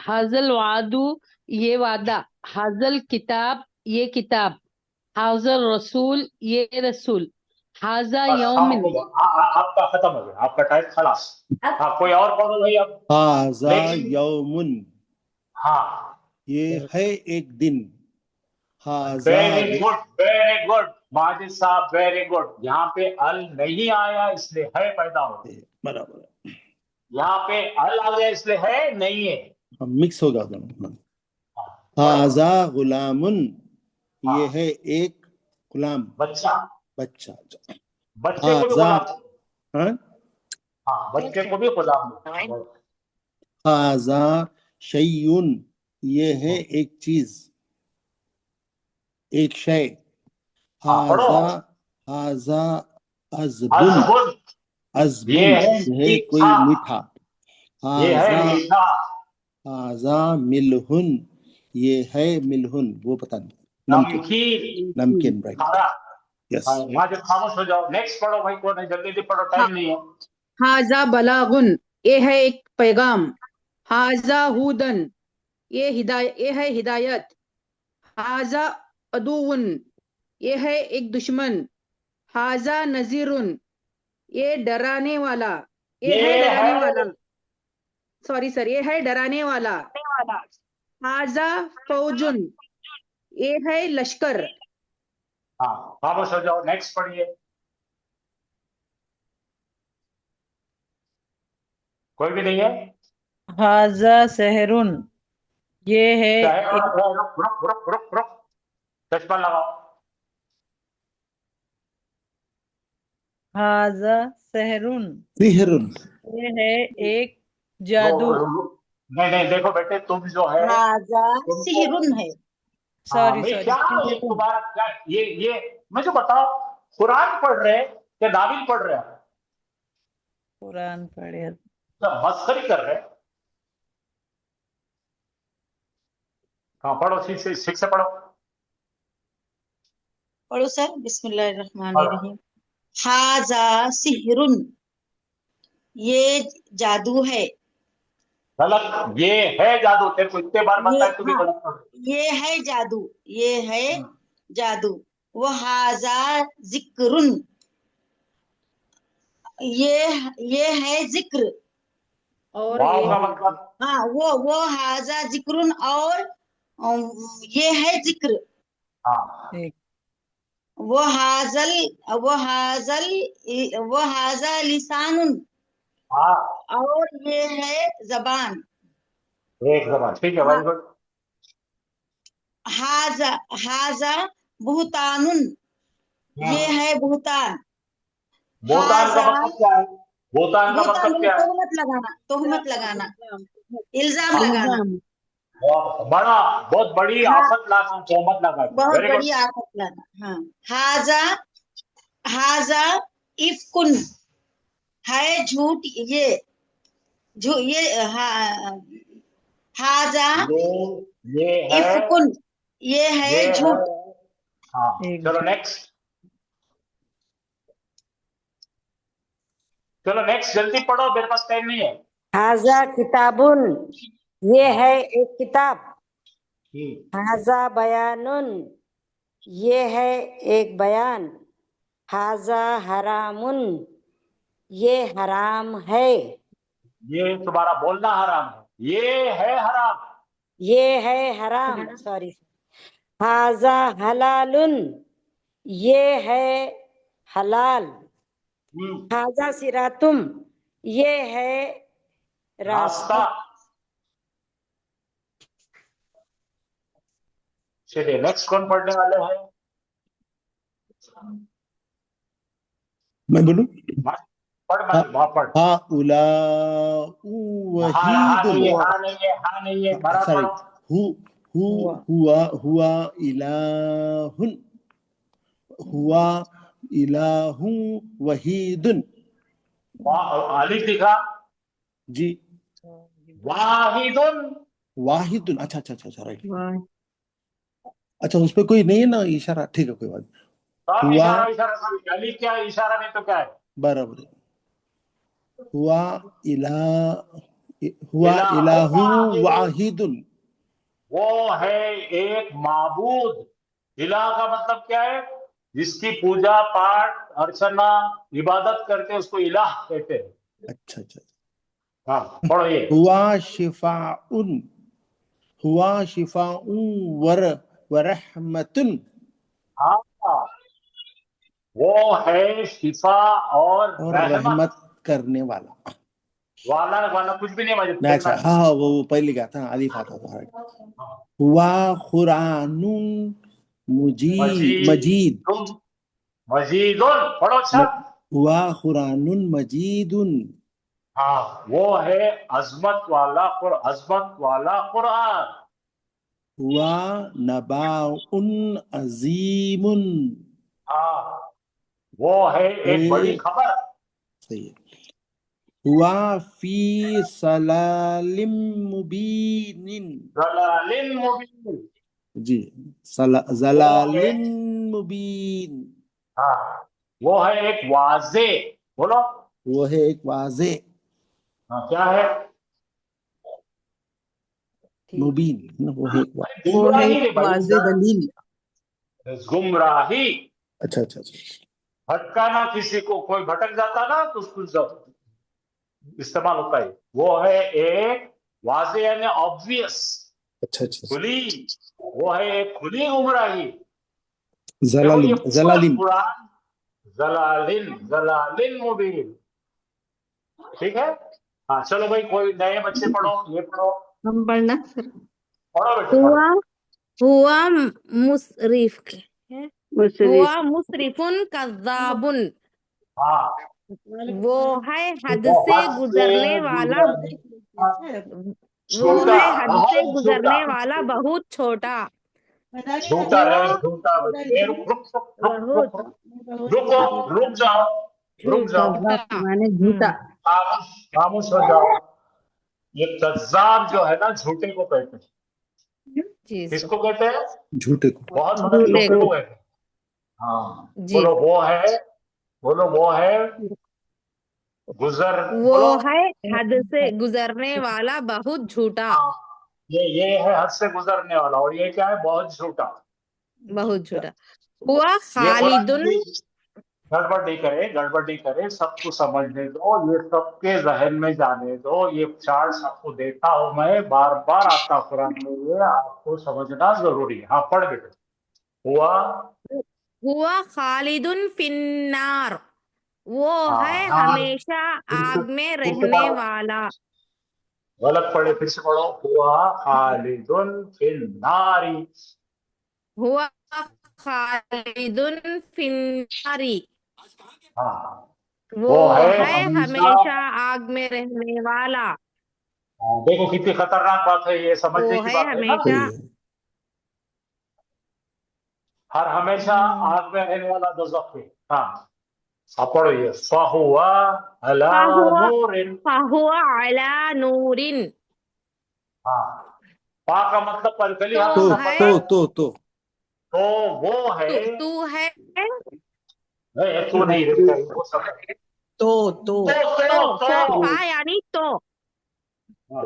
حاضل وعدو, یہ وعدہ. حاضل کتاب, یہ کتاب. حاضل رسول, یہ رسول. حاضا یومن. آپ کا ختم ہو گیا, آپ کا ٹائم خلاص. ہاں کوئی اور پڑھو بھائی اب. ہاذا یومن, ہاں یہ ہے ایک دن. ہاذا very good, very good Majid Sahib, very good. یہاں پہ ال نہیں آیا اس لیے ہے پیدا ہو. برابر یہاں پہ ال آ گیا اس لیے ہے نہیں ہے. مکس ہوگا دونوں. ہاذا غلامن, یہ ہے ایک غلام, بچہ. بچہ. بچے کو بھی غلام. ہاں हाँ, बच्चे को भी गुलाम बोलते हैं। हाजा शैयुन, ये है एक चीज, एक शय। हाँ, पढ़ो। हाजा हाजा अज़बुन, अज़बुन, अज़बुन ये है है कोई मीठा, मीठा। ये है हाजा मीठा। हाजा मिलहुन, ये है मिलहुन, वो पता नहीं, नमकीन, नमकीन, नमकीन, राइट, खारा। यस। हाँ, वहां से खामोश हो जाओ। नेक्स्ट पढ़ो भाई, को नहीं, जल्दी जल्दी पढ़ो, टाइम नहीं है। हाजा बलागुन, ये है एक पैगाम। हाजा हुदन, ये है हिदायत। हाजा अदुवन, ये है एक दुश्मन। हाजा नजीरुन, ये डराने वाला, ये है डराने वाला, सॉरी सर, ये है डराने वाला। हाजा फौजुन, ये है लश्कर। हाँ, खामोश हो जाओ। नेक्स्ट पढ़िए। कोई भी नहीं है। हाजा सहरुन, ये है चाहे एक, रुक रुक रुक रुक रुक, चश्मा लगाओ। हाजा सहरुन, सिहरुन, ये है एक जादू। नहीं नहीं, देखो बेटे, तुम जो है हाजा तुमको, सिहरुन है। हाँ, सॉरी मैं सॉरी, क्या ये तुम्हारा क्या, ये मुझे बताओ, कुरान पढ़ रहे या नाविल पढ़ रहे हैं? कुरान पढ़े। तो मस्खरी कर रहे हैं। हाँ, पढ़ो, ठीक से पढ़ो। पढ़ो सर, बिस्मिल्लाहिर्रहमानिर्रहीम। हाजा सिहरुन, ये जादू है। गलत, ये है जादू। तेरे को इतने बार बताया, तू भी हाँ, गलत पढ़ रही। ये है जादू, ये है जादू। वो हाजा जिक्रुन, ये है जिक्र। और वाव ये का मतलब, हाँ, वो हाजा जिक्रुन, और ये है जिक्र। हाँ, एक वो हाजा लिसानुन, हाँ, और ये है जबान। एक जबान, ठीक है, वेरी गुड। हाजा बुहतानुन, ये है बुहतान। बोतान का मतलब क्या है? बोतान का बुहतान मतलब क्या है? तोहमत लगाना, इल्जाम लगाना। बहुत बड़ा, बहुत बड़ी हाँ, आफत लाना, तोहमत लगाना। बहुत वेरी गुड। बड़ी आफत लाना। हाँ, हाजा इफ्कुन, है झूठ, ये हाजा ये है, इफ्कुन, ये ये है है। झूठ। हाँ, एक चलो नेक्स्ट, चलो नेक्स्ट, जल्दी पढ़ो, मेरे पास टाइम नहीं है। हाजा किताबुन, ये है एक किताब। हाजा बयानुन, ये है एक बयान। हाजा हरामुन, ये हराम है। ये तुम्हारा बोलना हराम है, ये है हराम। ये है हराम, सॉरी। हाजा हलालुन, ये है हलाल। हाजा सिरातुम, ये है रास्ता। रास्ता। चलिए नेक्स्ट, कौन पढ़ने वाले हैं? मैं बोलूं? पढ़ पढ़। हाउला वहीदुन, हाँ नहीं है, बराबर सॉरी, पढ़ो। हुआ इलाहुन, हुआ इलाहु वहीदुन। अलिफ लिखा जी, वाहिदुन। वाहिदुन, अच्छा अच्छा अच्छा, राइट। अच्छा, उस पे कोई नहीं है ना इशारा? ठीक है, कोई बात नहीं। सब हुआ, इशारा अलिफ क्या है, इशारा नहीं तो क्या है? बराबर है। हुआ इलाहु वाहिदुन, वो है एक माबूद। इलाह का मतलब क्या है? जिसकी पूजा पाठ अर्चना इबादत करके उसको इलाह कहते हैं। अच्छा अच्छा। हाँ, पढ़ो ये। हुआ शिफाउन वरहमतुन, हाँ, वो है शिफा और रहमत करने वाला। वाला कुछ भी नहीं मदद अच्छा, करना। हाँ वो पहले क्या था, अलिफ आता था। हुआ खुरानुन मजीद, मजीदुन, पढ़ो अच्छा। हुआ खुरानुन मजीदुन, हाँ, वो है अजमत वाला कुरान। हुआ नबाउन अजीमुन, हाँ, वो है एक बड़ी खबर। सही है। हुआ फी सलालिम मुबीनिन, जलालिन मुबीन। जी, जलालिन मुबीन, हाँ, वो है एक वाजे, बोलो। वो है एक वाजे हाँ, क्या है? मुबीन, है ना, वो है एक वो है गुमराही रे भाई, वाज़े दलील। गुमराही। अच्छा अच्छा अच्छा, भटकाना किसी को, कोई भटक जाता ना तो उसको इस्तेमाल होता है। वो है एक वाजे यानी ऑब्वियस, अच्छा अच्छा, खुली। वो है एक खुली गुमराही। देखो ये जलालिन, पूरा जलालिन, कुरान जलालिन मुबीन। ठीक है। हाँ, चलो भाई, कोई नए बच्चे पढ़ो, ये पढ़ो, हम पढ़ना सर। पढ़ो बेटे हुआ पढ़ो। हुआ मुसरिफ है, मुसरिफ हुआ मुसरिफुन कज़्ज़ाबुन, हाँ, वो है हद वो से हद गुजरने से वाला, वो झूठा, है हद से बहुत झूठा, गुजरने वाला बहुत छोटा, झूठा वो है, झूठा बच्चे। रुक रुक रुक रुक बहुत रुक रुको, रुक जाओ, रुक जाओ, कज़्ज़ाब माने झूठा। खामोश खामोश हो जाओ। ये कज्जाब जो है ना, झूठे को कहते हैं। जी सर, किसको कहते हैं? झूठे को, बहुत बड़े झूठे झूठे को, को कहते हैं। हाँ, जी बोलो वो है, बोलो वो है गुजर, वो बोलो। है हद से गुजरने वाला बहुत झूठा, हाँ, ये है हद से गुजरने वाला, और ये क्या है? बहुत झूठा। बहुत झूठा। हुआ ये कुरान खालिदुन, की गड़बड़ नहीं करे, सबको समझने दो, ये सबके जहन में जाने दो। ये चार्ट आपको देता हूं मैं, बार बार आता कुरान में, ये आपको समझना जरूरी है। हाँ, पढ़ बेटे। हुआ खालिदुन फिन्नार, वो है हाँ, हमेशा आग में रहने वाला, गलत पढ़े, फिर से पढ़ो। हुआ खालिदुन फिन नारी। हुआ खालिदुन फिन्नारी, हाँ, वो वो है है हमेशा। हमेशा आग में रहने वाला, हाँ, देखो कितनी खतरनाक बात है, ये समझने वो की है बात है ना। हमेशा, सही है, हर हमेशा आग में रहने वाला दोज़ख है। हाँ, अब पढ़ो ये। फहुआ अला फहुआ नूरिन। फहुआ अला नूरिन, हाँ, पा का मतलब पलकली तो हमेशा है, पता है। तो तो वो है, तू है, नहीं, तू नहीं रे बेटा, वो सब है। तो तो फा यानी तो, हाँ,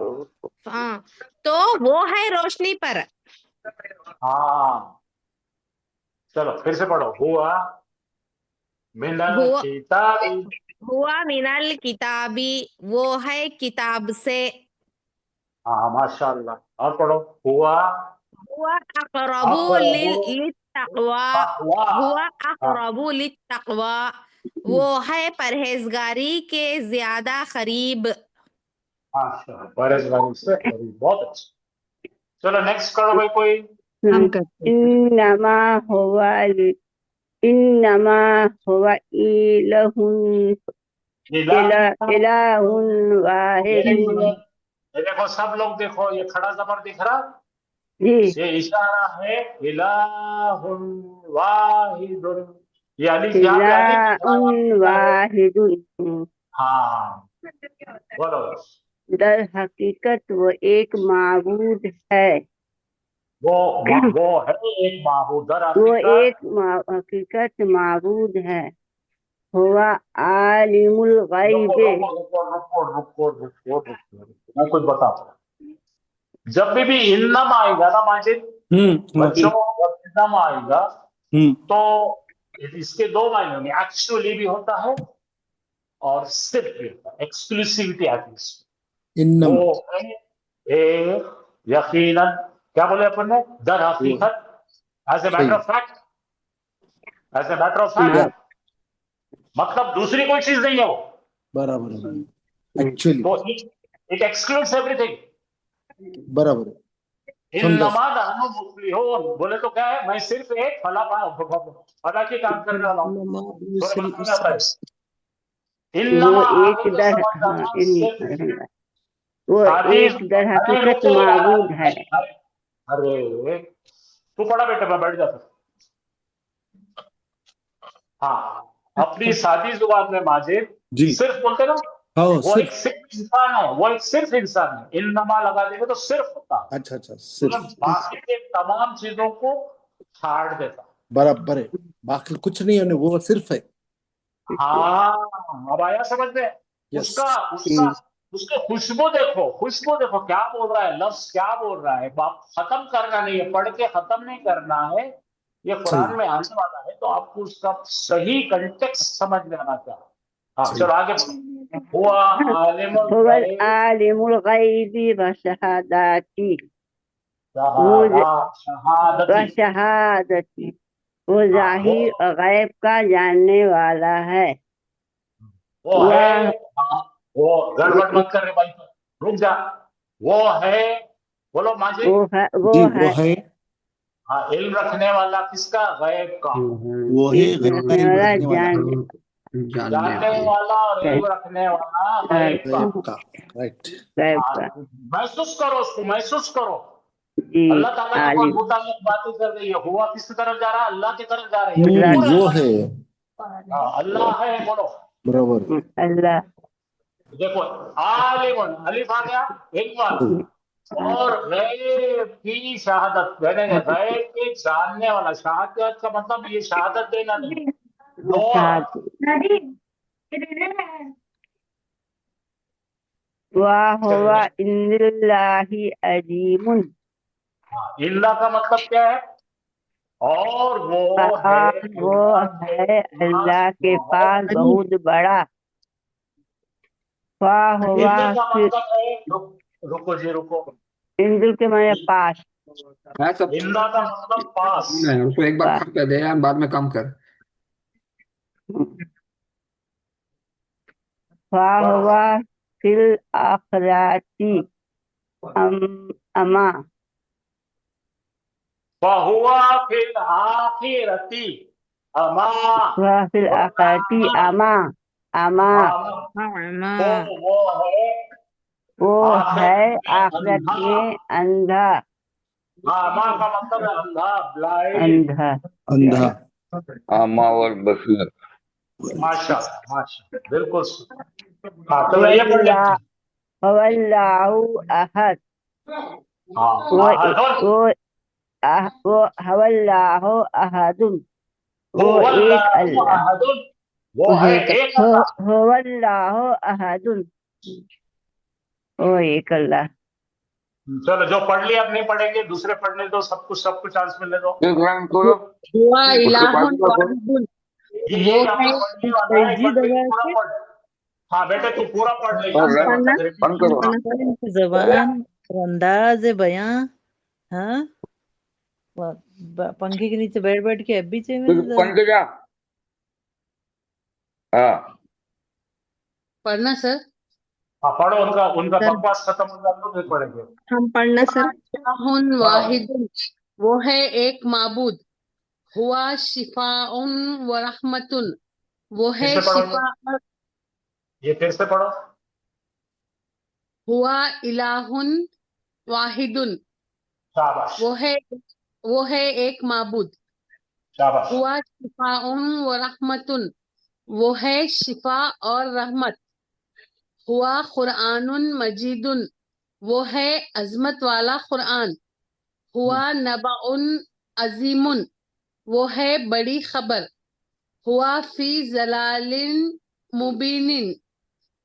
हाँ, तो वो है रोशनी पर, हाँ, चलो फिर से पढ़ो। हुआ मिनल हुआ किताबी। हुआ मिनल किताबी, वो है किताब से, हाँ, माशाअल्लाह। और पढ़ो। हुआ हुआ अक़रबु अक़रबु लित्तक़वा, तक़वा। हुआ हाँ, अक़रबु लित्तक़वा, वो है परहेजगारी के ज्यादा करीब, माशाअल्लाह, परहेज़गारी से करीब। बहुत अच्छा। चलो नेक्स्ट करो भाई कोई। हम करते हैं। इन्नमा हुवा इन्नमा हुवा इलाहुन इलाहुन वाहिदुन। ये देखो सब लोग, देखो ये खड़ा जबर दिख रहा, जी ये इशारा है इलाहुन वाहिदुन। ये अलिफ यहाँ पे अलिफ इलाहुन वाहिदुन। हाँ, बोलो। दर हकीकत वो एक माबूद है, वो है एक माबूद, दर वो हकीकत। एक हकीकत माबूद है। हुआ आलिमुल रुको गैब। रुको रुको रुको रुको रुको रुको, मैं कुछ बताता हूँ। जब भी इन्नम आएगा ना माजिद, बच्चों, जब इन्नम आएगा तो इसके दो मायने होंगे। एक्चुअली भी होता है और सिर्फ भी होता है, एक्सक्लूसिविटी आती है इसमें। इन्नमा, वो है एक यकीनन, क्या बोले अपन ने? दर हकीकत, as a matter of fact, as a matter of fact, मतलब दूसरी कोई चीज नहीं है वो। बराबर है, एक्चुअली तो इट एक्सक्लूड्स एवरीथिंग। बराबर है, समझा। इन्नमा नहनु मुस्लिहून, बोले तो क्या है? मैं सिर्फ एक फला के काम करने वाला हूँ। सूरह बकरा में आता है। इन्नमा वो आगे एक जो दर समझ हाँ जाना सिर्फ वो सादी एक दर अरे हकीकत रुको यार, माबूद है। अरे तू पढ़ा बेटा, मैं बैठ जाता। हाँ, अपनी सादी जुबान में माजिद जी सिर्फ बोलते ना, हाँ वो एक सिर्फ सिर्फ इंसान है, वो एक सिर्फ इंसान है। इन्नमा लगा देंगे तो सिर्फ होता है, अच्छा अच्छा मतलब सिर्फ बाकी के तमाम चीजों को छाड़ देता। बराबर है, बाकी कुछ नहीं है, वो सिर्फ है। हाँ, अब आया समझ में? यस उसका उसका उसकी खुशबू देखो, खुशबू देखो, क्या बोल रहा है, लफ्ज क्या बोल रहा है। बाप खत्म करना नहीं है, पढ़ के खत्म नहीं करना है, ये कुरान सही में आने वाला है, तो आपको उसका सही कंटेक्स्ट समझ में आना चाहिए। हाँ सही चलो आगे बढ़ो। हुआ आलिमुल हुवल गैब आलिमुल गैबी व शहादाती शहादती। शहादती वो हाँ, जाहिर और गैब का जानने वाला है। वो वह है, हाँ, वो गड़बड़ मत कर रहे भाई, रुक जा। वो है, बोलो माजी। वो जी है वो है, हाँ, इल्म रखने वाला किसका? गैब का। वो है इल्म गैब का रखने इल्म वाला रखने वाला, जानने वाला और इल्म रखने वाला गैब का। गैब का, राइट। गैब हाँ, का महसूस करो उसको, महसूस करो। जी अल्लाह ताला के आलिम मुताबिक बातें कर रही है। हुआ किसकी तरफ जा रहा है? अल्लाह की तरफ जा रही है, पूरा वो अल्लाह। है, हाँ, अल्लाह है, बोलो। बराबर। अल्लाह देखो, आलिमुन, अलिफ आ गया, इल्म वाला, और गैब की शहादत, यानी गैब के जानने वाला। शहादत का मतलब ये शहादत देना नहीं, गौर। वाह हुवा इंदिल्लाहि अजीमुन इल्ला का मतलब क्या है? और वो है वो है अल्लाह के पास बहुत बड़ा। वाह हुवा इंदिल का मतलब है, रुको जी रुको। इंदिल के माने पास। है सब इंदा का मतलब पास। नहीं, उसको एक बार पास खा कर दे यार, बाद में कम कर। वाह हुवा फिल आखिराती अमा बहुआ फिल आखिरती अमा। वाह फिल आखिराती अमा अमा वो है आखिरत अंधा। में अंधा अमा का मतलब है अंधा, ब्लाइंड। अंधा। अंधा, आमा और बसीर। माशा माशा, बिल्कुल। हाँ चलो ये पढ़ लेते हैं। वल्लाहु अहद हाँ, वो अहदुन, वो हवल्लाहु अहदुन वो एक हुवल्लाहु अल्लाह अहदुन, वो है एक अल्लाह। हुवल्लाहु अहदुन वो एक अल्लाह। चलो, जो पढ़ लिया अब नहीं पढ़ेंगे, दूसरे पढ़ने दो, सबको चांस मिलने दो। एक लाइन खोलो, हुआ उसके बाद इलाहुन का खोलो। वाहिदुन ये वो आपने है पढ़ने वाला है, एक जी बार फिर दबा पूरा के पढ़। हाँ बेटे, तू पूरा पढ़ ले, और याद लाइन कर, पढ़ना रिपीट बंद करो। की जबान और अंदाज बयां। हाँ पंखे के नीचे बैठ बैठ के अभी चाहिए तू मेरे बंद कर जा। हाँ, पढ़ना सर। हाँ पढ़ो, उनका उनका सर बकवास खत्म हो जाए तो फिर पढ़ेंगे। हम पढ़ना सर। इलाहुन वाहिदुन वो है एक माबूद। हुआ शिफाउन व रहमतुन वो है फिर से पढ़ो, शिफा। ये फिर से पढ़ो। हुआ इलाहुन वाहिदुन शाबाश, वो है एक माबूद। शाबाश। हुआ शिफाउन व रहमतुन वो है शिफा और रहमत। हुआ कुरआनुन मजीदुन वो है अजमत वाला कुरआन। हुआ नबाउन अजीमुन वो है बड़ी खबर। हुआ फी जलालिन मुबीनिन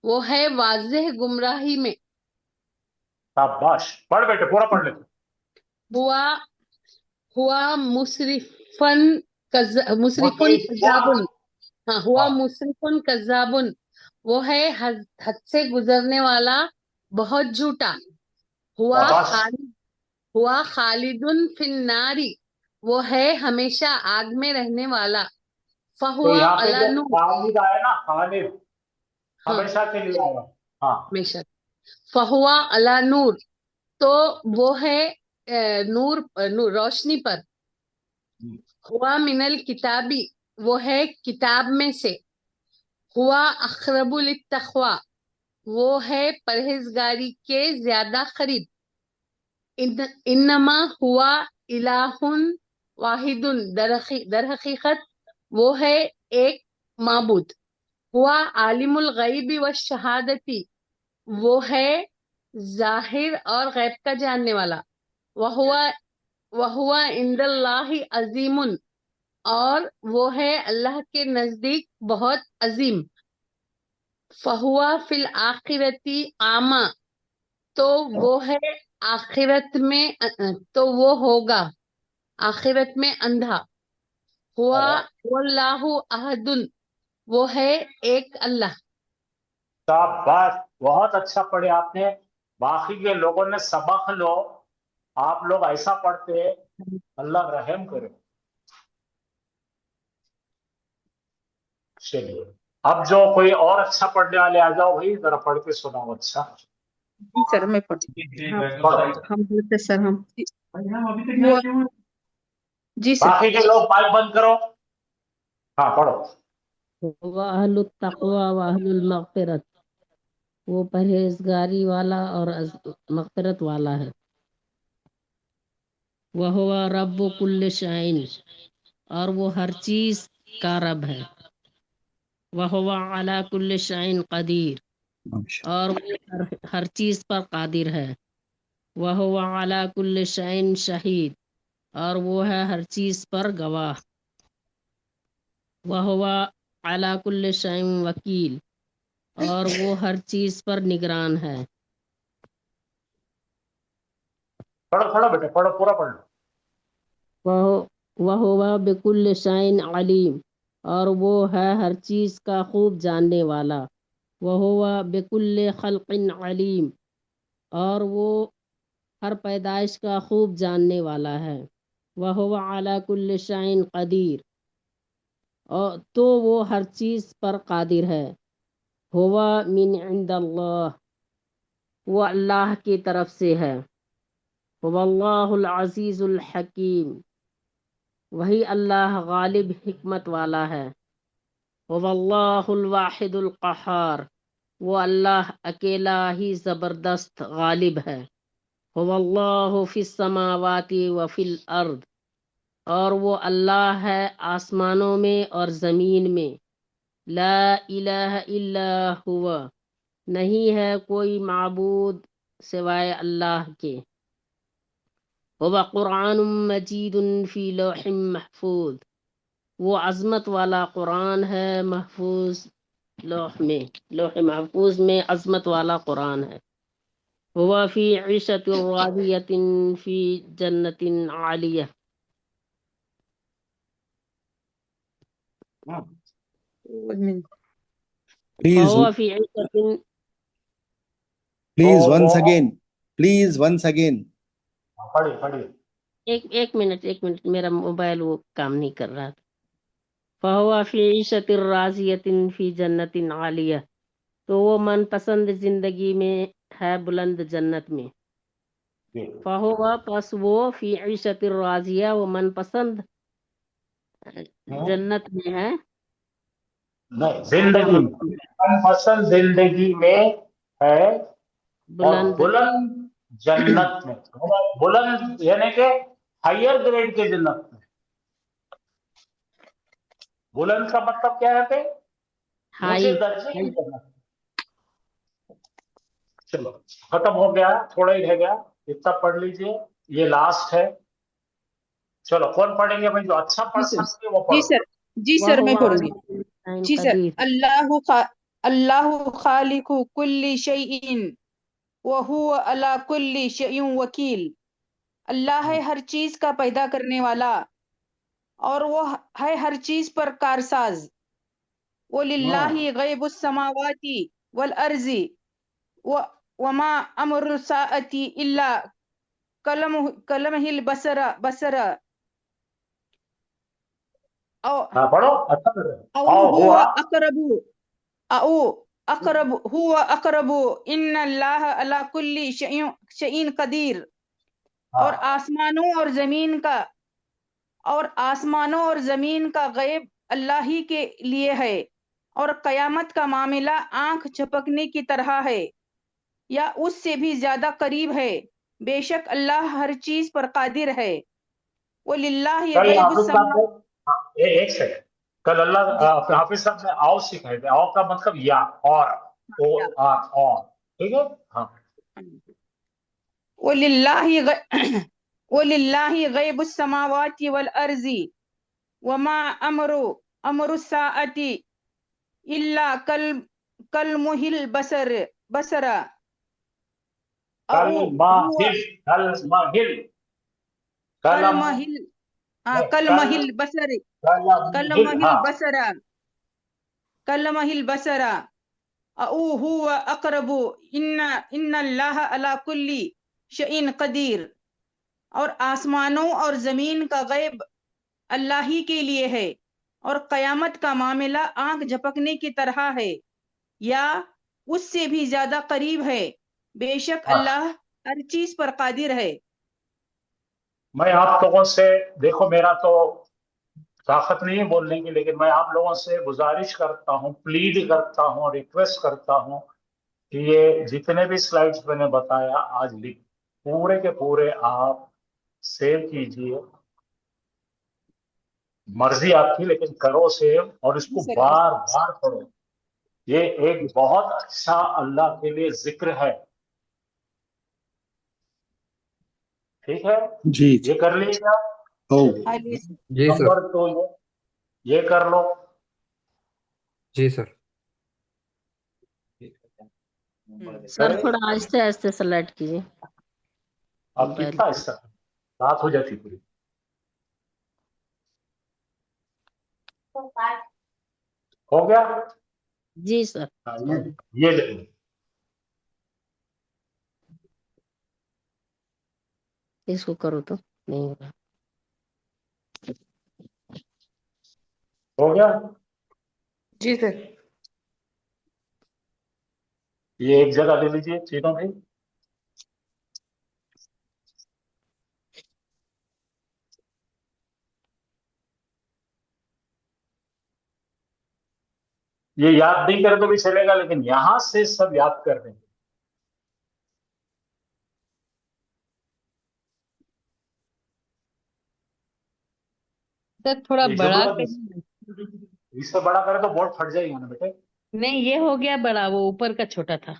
वो है वाज़ेह गुमराही में। शाबाश, पढ़ बेटे, पूरा पढ़ लेते। हुआ हुआ मुसरिफुन कज़ाबुन। हाँ हुआ हाँ, मुसरिफुन कज़ाबुन वो है हद से गुजरने वाला बहुत झूठा। हुआ शाबाश। खालिद हुआ खालिदुन फिन्नारी वो है हमेशा आग में रहने वाला। तो फहुआ यहाँ पे जो अलानु खालिद आया ना, खालिद हाँ हमेशा के लिए आया। हाँ, हमेशा। फहुआ अला नूर तो वो है नूर रोशनी पर। हुआ मिनल किताबी वो है किताब में से। हुआ अक़रबु लित्तक़वा, वो है परहेजगारी के ज्यादा करीब। इन्नमा हुआ इलाहुन वाहिदुन, दर हकीकत वो है एक माबूद। हुआ आलिमुल गैबी व शहादती, वो है जाहिर और गैब का जानने वाला। वहुआ इंदल्लाहि अजीमुन, और वो है अल्लाह के नजदीक बहुत अजीम। फहुआ फिल आखिरती आमा, तो वो है आखिरत में, तो वो होगा आखिरत में अंधा। हुआ वल्लाहु अहदुन, वो है एक अल्लाह। शाबाश, बहुत अच्छा पढ़े आपने। बाकी के लोगों ने सबक लो, आप लोग ऐसा पढ़ते, अल्लाह रहम करे। चलिए, अब जो कोई और अच्छा पढ़ने वाले आ जाओ भाई, जरा पढ़ के सुनाओ। अच्छा जी सर, मैं पढ़ती पढ़ो। हम बोलते सर हम जी सर। बाकी के लोग माइक बंद करो। हाँ पढ़ो। हुआ अहलुत तक़वा व अहलुल मग़फ़िरत, वो परहेजगारी वाला और मग़फ़िरत वाला है। वह हुआ रब्बु कुल्ल शैइन, और वो हर चीज का रब है। वह हुआ अला कुल्ल शैइन क़दीर, और वो हर चीज पर कादिर है। वह हुआ अला कुल्ल शैइन शहीद, और वो है हर चीज पर गवाह। वह हुआ अला कुल्ल शैइन वकील, और वो हर चीज पर निगरान है। पढ़ो पढ़ो बेटा, पढ़ो, पूरा पढ़ लो। वह हुआ बिकुल्ल शैइन अलीम, और वो है हर चीज का खूब जानने वाला। वह हुआ बिकुल्ल खल्क़िन अलीम, और वो हर पैदाइश का खूब जानने वाला है। वह हुआ अला कुल्ल शैइन क़दीर, और तो वो हर चीज पर कादिर है। हुआ मिन इंदल्लाह, वो अल्लाह की तरफ से है। हुवल्लाहुल अज़ीज़ुल हकीम, वही अल्लाह गालिब हिकमत वाला है। हुवल्लाहुल वाहिदुल क़हार, वो अल्लाह अकेला ही जबरदस्त गालिब है। हुवल्लाहु फिस समावाति व फिल अर्द, और वो अल्लाह है आसमानों में और ज़मीन में। ला इलाहा इल्ला हुवा, नहीं है कोई माबूद सिवाय अल्लाह के। हुवा कुरानुम मजीदुन फी लौहिम महफूज, वो अज़मत वाला कुरान है, महफूज लौह महफूज में अज़मत वाला कुरान है। हुवा फी ईशतिन रादियतिन फी जन्नतिन आलिया, प्लीज हुवा फी ईशतिन। प्लीज वंस अगेन पढ़िए पढ़िए। एक मिनट, मेरा मोबाइल वो काम नहीं कर रहा था। फहुवा फी ईशतिन राज़ियतिन फी जन्नतिन आलिया, तो वो मनपसंद जिंदगी में है बुलंद जन्नत में। फहुवा, पस वो फी ईशतिन राज़िया, वो मनपसंद जन्नत में है। नहीं, जिंदगी में, मनपसंद जिंदगी में है, और बुलंद जन्नत में। बुलंद यानी कि हायर ग्रेड के जन्नत में। बुलंद का मतलब क्या है? ऊंचे दर्जे की जन्नत। चलो खत्म हो गया, थोड़ा ही रह गया, इतना पढ़ लीजिए, ये लास्ट है। चलो कौन पढ़ेंगे भाई? जो अच्छा पढ़ सकते वो पढ़ो। जी सर मैं पढ़ूंगी। जी सर। अल्लाहु खालिकु कुल्ली शैइन व हुवा अला कुल्ली शैइन वकील, अल्लाह है हर चीज का पैदा करने वाला, और वो है हर चीज पर कारसाज। वो लिल्लाहि गैबुस समावाति वल अर्ज़ि वमा अमरु साअति इल्ला कलमहिल बसरा। पढ़ो, अच्छा कर रहे हो। हुवा अक़रबु इन्नल्लाह अला कुल्ली शैइन क़दीर, और आसमानों और जमीन का गैब अल्लाह ही के लिए है, اور قیامت کا معاملہ آنکھ جھپکنے کی طرح ہے یا اس سے بھی زیادہ قریب ہے، بے شک اللہ ہر چیز پر قادر ہے۔ وَلِلَّهِ کل غیب حافظ صاحب السماوات، نے ایک سیکنڈ، کل اللہ حافظ صاحب نے آؤ سکھائے تھے، آؤ کا مطلب یا اور، اور، ٹھیک ہے ہاں۔ وَلِلَّهِ غیب السماوات والارض وما امر الساعة الا کلمح البصر او هو کلمح البصر او هو اقرب ان اللہ علی کل شیء قدیر۔ اور آسمانوں اور زمین کا غیب اللہ ہی کے لیے ہے، اور قیامت کا معاملہ آنکھ جھپکنے کی طرح ہے یا اس سے بھی زیادہ قریب ہے، بے شک اللہ ہر چیز پر قادر ہے۔ میں آپ لوگوں سے، دیکھو میرا تو طاقت نہیں ہے بولنے کی، لیکن میں آپ لوگوں سے گزارش کرتا ہوں، پلیڈ کرتا ہوں، ریکویسٹ کرتا ہوں کہ یہ جتنے بھی سلائیڈز میں نے بتایا آج پورے کے پورے آپ سیو کیجئے، مرضی آپ کی لیکن کرو سیو، اور اس کو بار بار کرو۔ یہ ایک بہت اچھا اللہ کے لیے ذکر ہے، ٹھیک ہے؟ جی یہ کر لیجیے آپ۔ جی سر، نمبر 2 یہ کر لو۔ جی سر۔ سر تھوڑا آہستہ آہستہ سلیکٹ کیجیے۔ اب کتنا اس طرح رات ہو جاتی پوری۔ ہو گیا؟ جی سر۔ یہ لے لو۔ اس کو کرو تو نہیں ہو رہا۔ ہو گیا؟ جی سر۔ یہ ایک جگہ لے لیجیے تینوں بھی۔ یہ یاد نہیں کرے تو بھی چلے گا، لیکن یہاں سے سب یاد کر دیں گے۔ سر تھوڑا بڑا اس سے بڑا کرے تو بورڈ پھٹ جائے گا نا بیٹے۔ نہیں، یہ ہو گیا بڑا، وہ اوپر کا چھوٹا تھا۔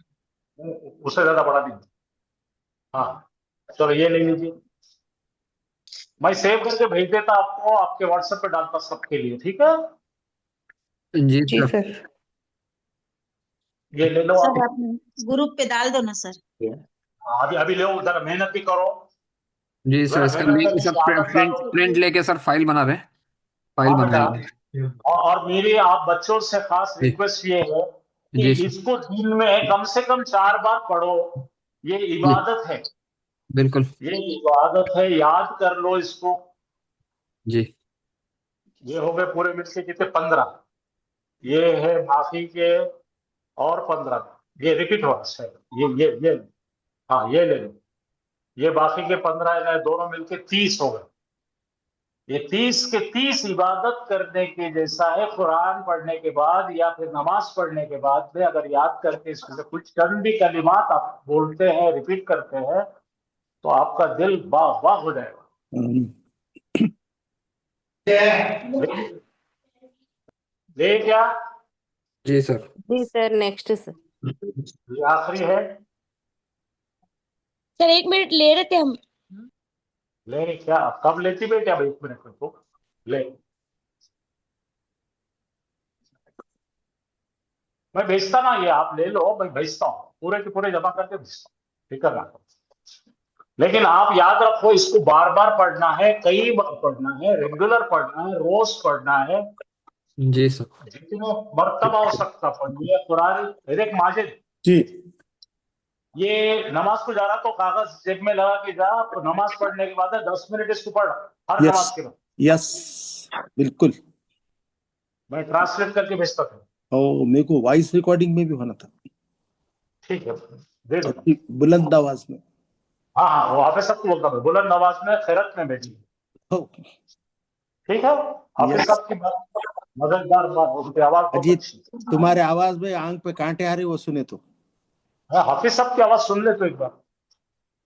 اس سے زیادہ بڑا نہیں۔ ہاں چلو یہ لے لیجیے، میں سیو کر کے بھیج دیتا آپ کو، آپ کے واٹس ایپ پہ ڈالتا سب کے لیے، ٹھیک ہے؟ جی سر۔ یہ لے لو سر آپ، آپ گروپ پہ ڈال دو نا سر۔ ابھی لے ذرا محنت بھی کرو۔ جی سر، اس کا لنک سب پرنٹ لے کے سر فائل بنا رہے ہیں، فائل بنا رہے ہیں۔ اور میری آپ بچوں سے خاص ریکویسٹ یہ ہے کہ اس کو دن میں کم سے کم 4 بار پڑھو، یہ عبادت ہے، بالکل یہ عبادت ہے، یاد کر لو اس کو۔ جی۔ یہ ہو گئے پورے مل کے کتنے؟ 15۔ یہ ہے باقی کے اور 15، یہ ریپیٹ ہوا ہے، یہ ہاں یہ لے لو، یہ باقی کے 15 دونوں مل کے 30 ہو گئے۔ یہ 30 کے 30 عبادت کرنے کے جیسا ہے، قرآن پڑھنے کے بعد یا پھر نماز پڑھنے کے بعد میں اگر یاد کر کے اس میں سے کچھ چند بھی کلمات آپ بولتے ہیں، ریپیٹ کرتے ہیں، تو آپ کا دل باغ باغ ہو جائے گا۔ لے کیا؟ جی سر۔ جی سر، نیکسٹ سر۔ یہ آخری ہے۔ سر 1 منٹ لے رہے تھے ہم۔ لے کیا؟ کب لیتی بیٹا؟ 1 منٹ میں تو لے، میں بھیجتا نا، یہ آپ لے لو، میں بھیجتا ہوں، پورے کے پورے جمع کر کے بھیجتا ہوں، فکر نہ کرو۔ لیکن آپ یاد رکھو اس کو بار بار پڑھنا ہے، کئی بار پڑھنا ہے، ریگولر پڑھنا ہے، روز پڑھنا ہے، جی سر۔ جتنے مرتبہ ہو سکتا پڑھیے قرآن۔ ایک ماجد جی یہ نماز کو جا رہا تو کاغذ جیب میں لگا کے جا، نماز پڑھنے کے بعد 10 منٹ اس کو پڑھ ہر یس نماز کے بعد۔ یس بالکل۔ میں ٹرانسلیٹ کر کے بھیجتا تھا۔ اور میرے کو وائس ریکارڈنگ میں بھی ہونا تھا، ٹھیک ہے دے دو۔ بلند آواز میں۔ ہاں ہاں وہ حافظ صاحب کو بولتا ہوں، بلند آواز میں خیرت میں بھیجیے، ٹھیک ہے؟ حافظ صاحب کی بات मजेदार बात, उनकी आवाज बहुत अजीत अच्छी है। तुम्हारे आवाज में आंख पे कांटे आ रहे वो सुने तो। हाँ, हाफिज साहब की आवाज सुन ले तो एक बार।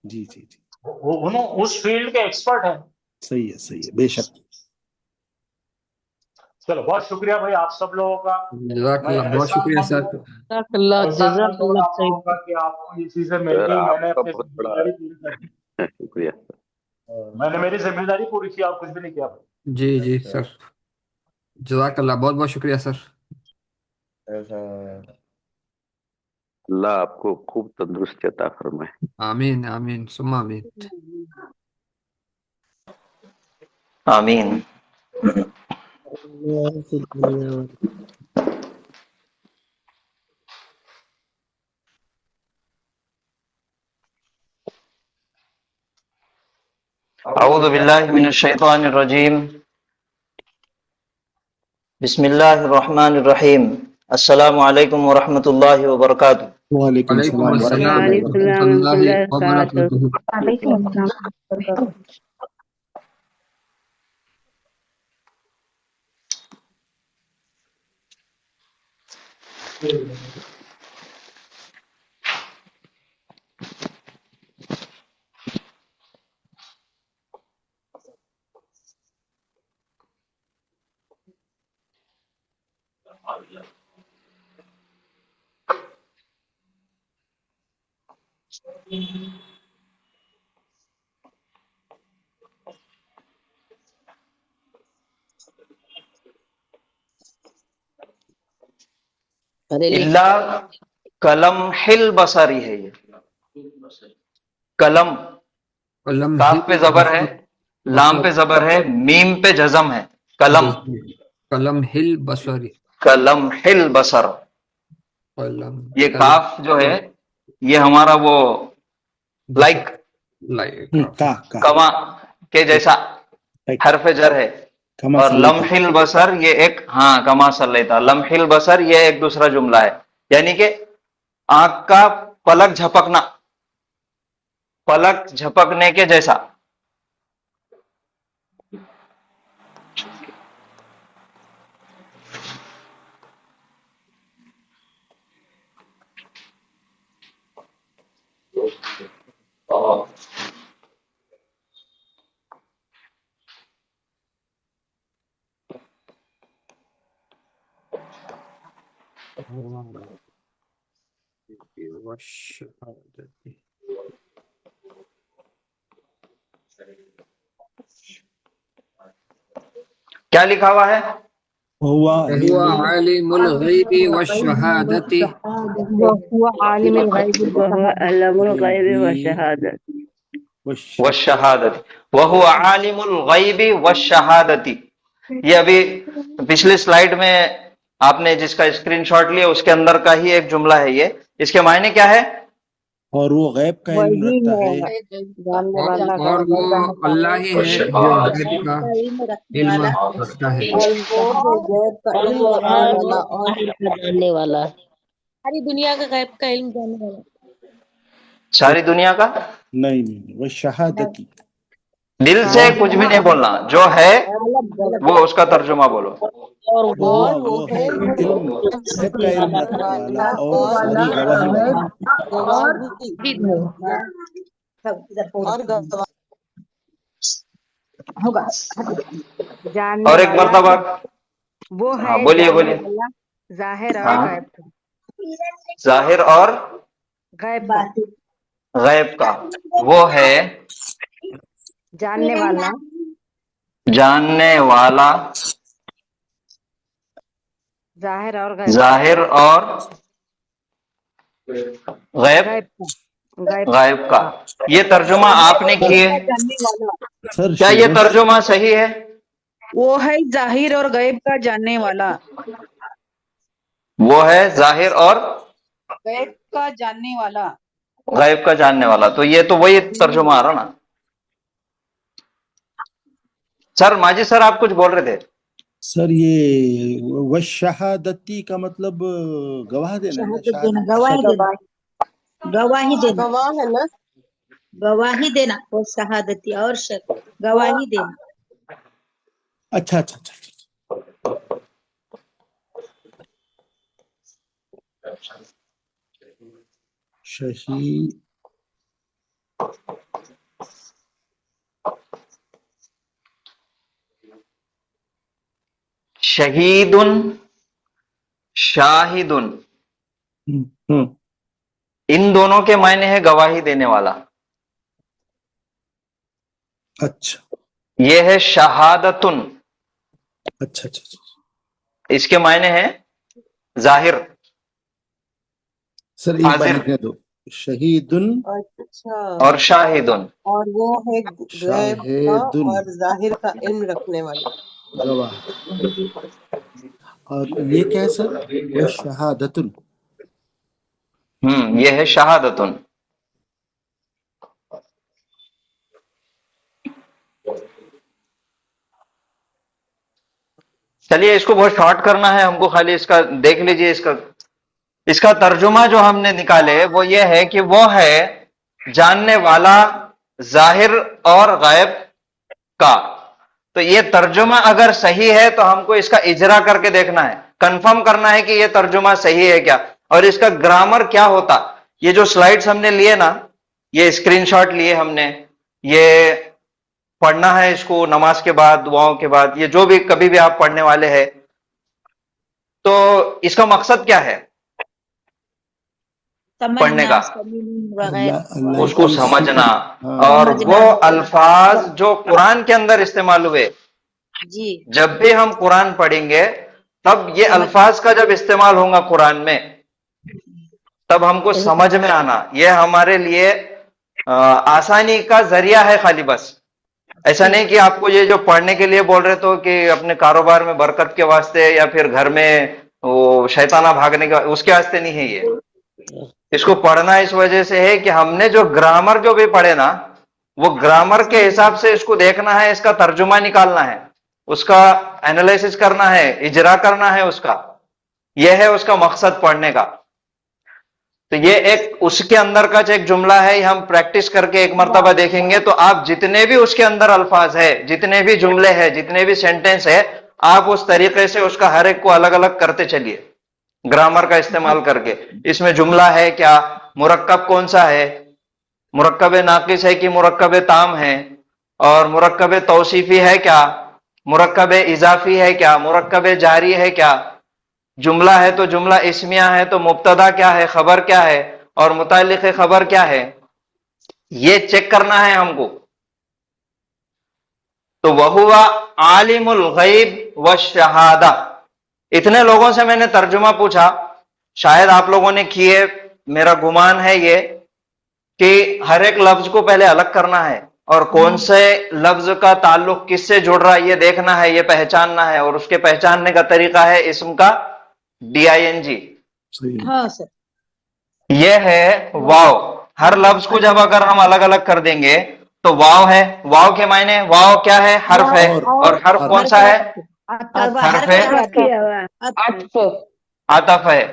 जी जी जी, उन्होंने उस फील्ड के एक्सपर्ट हैं। सही है बेशक। चलो, बहुत शुक्रिया भाई आप सब लोगों का। जज़ाकल्लाह, बहुत शुक्रिया सर। जज़ाकल्लाह आप खैर। लोगों का कि आपको ये चीजें मिल गई। मैंने आपका अपनी बहुत बड़ा जिम्मेदारी पूरी कर दी। शुक्रिया। मैंने मेरी जिम्मेदारी पूरी की और कुछ भी नहीं किया भाई। जी जी सर, जज़ाकल्लाह, बहुत बहुत शुक्रिया सर। अल्लाह आपको खूब तंदुरुस्ती अता फरमाए। आमीन आमीन सुम्मा आमीन। आमीन। अऊज़ु बिल्लाहि मिनश शैतानिर रजीम। बिस्मिल्लाहिर रहमानिर रहीम। अस्सलामु अलैकुम व रहमतुल्लाहि व बरकातुहू। वालेकुम वालेकुम सलाम अस्सलाम व रहमतुल्लाहि व बरकातुहू। इल्ला कलम हिल बसरी है ये। कलम, कलम काफ पे जबर है, लाम पे जबर है, मीम पे जजम है। कलम, कलम हिल बसरी। कलम हिल बसर। कलम ये काफ जो है ये हमारा वो लाइक कमा के जैसा हरफ जर है। और लम्हिल बसर ये एक, हाँ कमा सल्लैता, लम्हिल बसर ये एक दूसरा जुमला है, यानी कि आंख का पलक झपकना, पलक झपकने के जैसा। क्या लिखा हुआ है? हुवा आलिमुल गैबि वश्शहादति। वहुवा आलिमुल गैबि वश्शहादति। वहुवा आलिमुल गैबि वश्शहादति। ये अभी पिछली स्लाइड में आपने जिसका स्क्रीनशॉट लिया उसके अंदर का ही एक जुमला है ये। इसके मायने क्या है? और वो गैब का इल्म रखता है, और वो अल्लाह ही है जो गैब का इल्म रखता है। जानने वाला, सारी दुनिया का गैब का इल्म जानने वाला। सारी दुनिया का नहीं वो शहादती। दिल से कुछ भी नहीं बोलना, जो है वो उसका तर्जुमा बोलो। और वो है इल्म, गैब का इल्म रखने वाला और सारी गवाही वाला। और एक मर्तबा वो है, हाँ बोलिए बोलिए। जाहिर और हाँ, गैब का। जाहिर और गैब का, गैब का। वो है जानने वाला, जानने वाला, जाहिर और गैब, जाहिर और गैब, गैब का। ये तर्जुमा आपने किए, क्या ये तर्जुमा सही है? वो है जाहिर और गैब का जानने वाला, वो है जाहिर और गैब का जानने वाला। गैब का जानने वाला, तो ये तो वही तर्जुमा आ रहा ना। सर माजी सर आप कुछ बोल रहे थे? सर ये वशहादती का मतलब गवाह देना है ना, गवाही देना, गवाही देना, गवाह है ना, गवाही देना। वो शहादती और गवाही देना। अच्छा अच्छा अच्छा। شہید شہیدن شاہدن، ان دونوں کے معنی ہے گواہی دینے والا. اچھا یہ ہے شہادتن، اچھا اچھا اچھا. اس کے معنی ہے ظاہر سر ایک بار حاضر لکھنے دو. شہیدن اچھا، اور شاہدن. اور وہ ہے غیب کا شاہدن اور ظاہر کا علم رکھنے والا. گواہ. اور یہ کیا ہے سر؟ وہ شہادتن. یہ ہے شہادتن. چلیے اس کو بہت شارٹ کرنا ہے ہم کو، خالی اس کا دیکھ لیجئے. اس کا ترجمہ جو ہم نے نکالے وہ یہ ہے کہ وہ ہے جاننے والا ظاہر اور غائب کا. تو یہ ترجمہ اگر صحیح ہے تو ہم کو اس کا اجرا کر کے دیکھنا ہے، کنفرم کرنا ہے کہ یہ ترجمہ صحیح ہے کیا، اور اس کا گرامر کیا ہوتا. یہ جو سلائیڈز ہم نے لیے نا، یہ اسکرین شاٹ لیے ہم نے، یہ پڑھنا ہے اس کو نماز کے بعد، دعاؤں کے بعد، یہ جو بھی کبھی بھی آپ پڑھنے والے ہیں. تو اس کا مقصد کیا ہے پڑھنے کا؟ اس کو سمجھنا، اور وہ الفاظ جو قرآن کے اندر استعمال ہوئے، جی جب بھی ہم قرآن پڑھیں گے تب یہ الفاظ کا جب استعمال ہوگا قرآن میں، تب ہم کو سمجھ میں آنا. یہ ہمارے لیے آسانی کا ذریعہ ہے خالی بس. ایسا نہیں کہ آپ کو یہ جو پڑھنے کے لیے بول رہے تو کہ اپنے کاروبار میں برکت کے واسطے یا پھر گھر میں وہ شیطانہ بھاگنے کے اس کے واسطے نہیں ہے. یہ اس کو پڑھنا اس وجہ سے ہے کہ ہم نے جو گرامر جو بھی پڑھے نا، وہ گرامر کے حساب سے اس کو دیکھنا ہے، اس کا ترجمہ نکالنا ہے، اس کا انالیسس کرنا ہے، اجرا کرنا ہے اس کا. یہ ہے اس کا مقصد پڑھنے کا. تو یہ ایک اس کے اندر کا جو ایک جملہ ہے، یہ ہم پریکٹس کر کے ایک مرتبہ دیکھیں گے تو آپ جتنے بھی اس کے اندر الفاظ ہے، جتنے بھی جملے ہیں، جتنے بھی سینٹینس ہے، آپ اس طریقے سے اس کا ہر ایک کو الگ الگ کرتے چلیے گرامر کا استعمال کر کے. اس میں جملہ ہے کیا، مرکب کون سا ہے، مرکب ناقص ہے کہ مرکب تام ہے، اور مرکب توصیفی ہے کیا، مرکب اضافی ہے کیا، مرکب جاری ہے کیا. جملہ ہے تو جملہ اسمیہ ہے تو مبتدا کیا ہے، خبر کیا ہے، اور متعلق خبر کیا ہے، یہ چیک کرنا ہے ہم کو. تو وَهُوَ عَالِمُ الْغَيْبِ وَالشَّهَادَةِ. اتنے لوگوں سے میں نے ترجمہ پوچھا، شاید آپ لوگوں نے کیے، میرا گمان ہے یہ کہ ہر ایک لفظ کو پہلے الگ کرنا ہے، اور کون سے لفظ کا تعلق کس سے جڑ رہا ہے یہ دیکھنا ہے، یہ پہچاننا ہے. اور اس کے پہچاننے کا طریقہ ہے اسم کا DING. ہاں سر. یہ ہے واو. ہر لفظ کو جب اگر ہم الگ الگ کر دیں گے تو واو ہے، واو کے معنی، واو کیا ہے، حرف ہے، اور حرف کون سا ہے، حرف ہے، عطف ہے،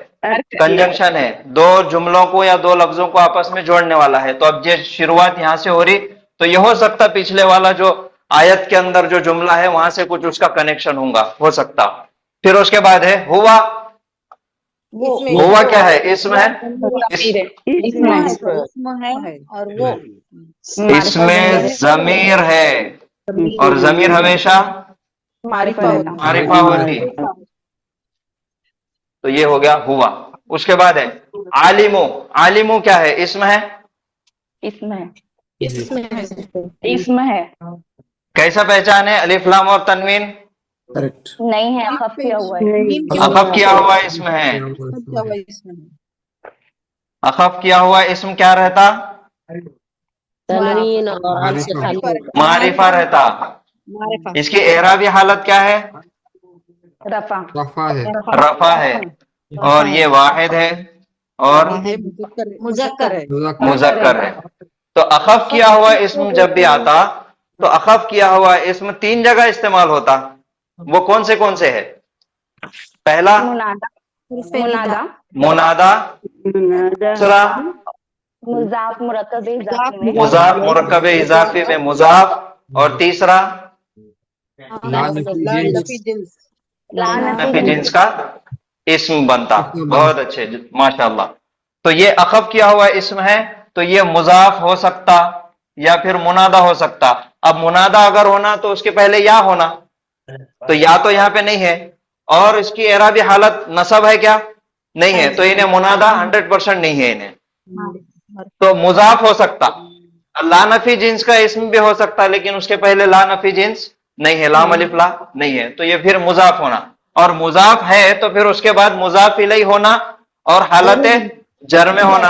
کنجنکشن ہے، دو جملوں کو یا دو لفظوں کو آپس میں جوڑنے والا ہے. تو اب یہ شروعات یہاں سے ہو رہی، تو یہ ہو سکتا پچھلے والا جو آیت کے اندر جو جملہ ہے وہاں سے کچھ اس کا کنیکشن ہوگا، ہو سکتا. پھر اس کے بعد ہے ہوا. ہوا کیا ہے، اسم ہے، اور وہ اس میں ضمیر ہے، اور ضمیر ہمیشہ معرفہ ہوتی. تو یہ ہو گیا ہوا. اس کے بعد ہے عالمو. عالمو کیا ہے، اسم ہے، اسم ہے. کیسا پہچان ہے، الف لام اور تنوین نہیں ہے، اخف کیا ہوا ہے. اخف کیا ہوا اسم ہے. اخف کیا ہوا اسم کیا رہتا، تنوین اور الف سے خالی ہوگا. معرفہ رہتا. اس کی اعرابی حالت کیا ہے، رفع ہے، رفع ہے، اور یہ واحد ہے اور مذکر ہے. تو اخف کیا ہوا اسم جب بھی آتا تو اخف کیا ہوا اسم تین جگہ استعمال ہوتا. وہ کون سے ہے، پہلا منادا، دوسرا مضاف مرکب اضافی میں، مضاف مرکب اضافی میں مضاف، اور تیسرا نفی جنس کا اسم بنتا. بہت اچھے, ماشاءاللہ. تو یہ اخف کیا ہوا اسم ہے, تو یہ مضاف ہو سکتا یا پھر منادہ ہو سکتا. اب منادہ اگر ہونا تو اس کے پہلے یا ہونا, تو یا تو یہاں پہ نہیں ہے, اور اس کی اعرابی حالت نصب ہے کیا؟ نہیں ہے, تو انہیں منادہ 100% نہیں ہے انہیں. تو مضاف ہو سکتا, لا نفی جنس کا اسم بھی ہو سکتا, لیکن اس کے پہلے لا نفی جنس نہیں ہے, لام الف لا نہیں ہے, تو یہ پھر مضاف ہونا. اور مضاف ہے تو پھر اس کے بعد مضاف الیہ ہونا اور حالت جر میں ہونا.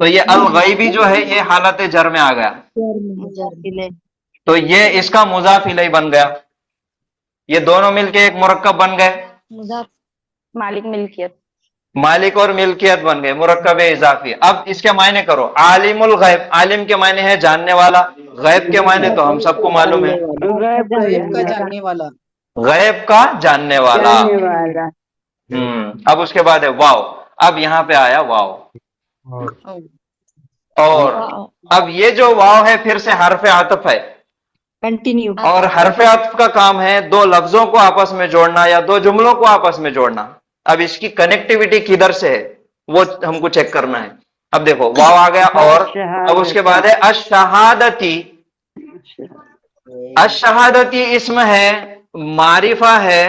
تو یہ الغیبی جو ہے یہ حالت جر میں آ گیا, تو یہ اس کا مضاف الیہ بن گیا. یہ دونوں مل کے ایک مرکب بن گئے, مالک ملکیت, مالک اور ملکیت بن گئے, مرکب اضافی. اب اس کے معنی کرو. عالم الغیب, عالم کے معنی ہے جاننے والا, غیب کے معنی تو ہم سب کو معلوم ہے, غیب کا جاننے والا, غیب کا جاننے والا. اب اس کے بعد ہے واو. اب یہاں پہ آیا واو, اور اب یہ جو واو ہے پھر سے حرف عطف ہے, کنٹینیو. اور حرف عطف کا کام ہے دو لفظوں کو آپس میں جوڑنا یا دو جملوں کو آپس میں جوڑنا. اب اس کی کنیکٹیوٹی کدھر سے ہے وہ ہم کو چیک کرنا ہے. اب دیکھو واو آ گیا, اور اب اس کے بعد ہے الشہادتی. الشہادتی اسم ہے, معرفہ ہے,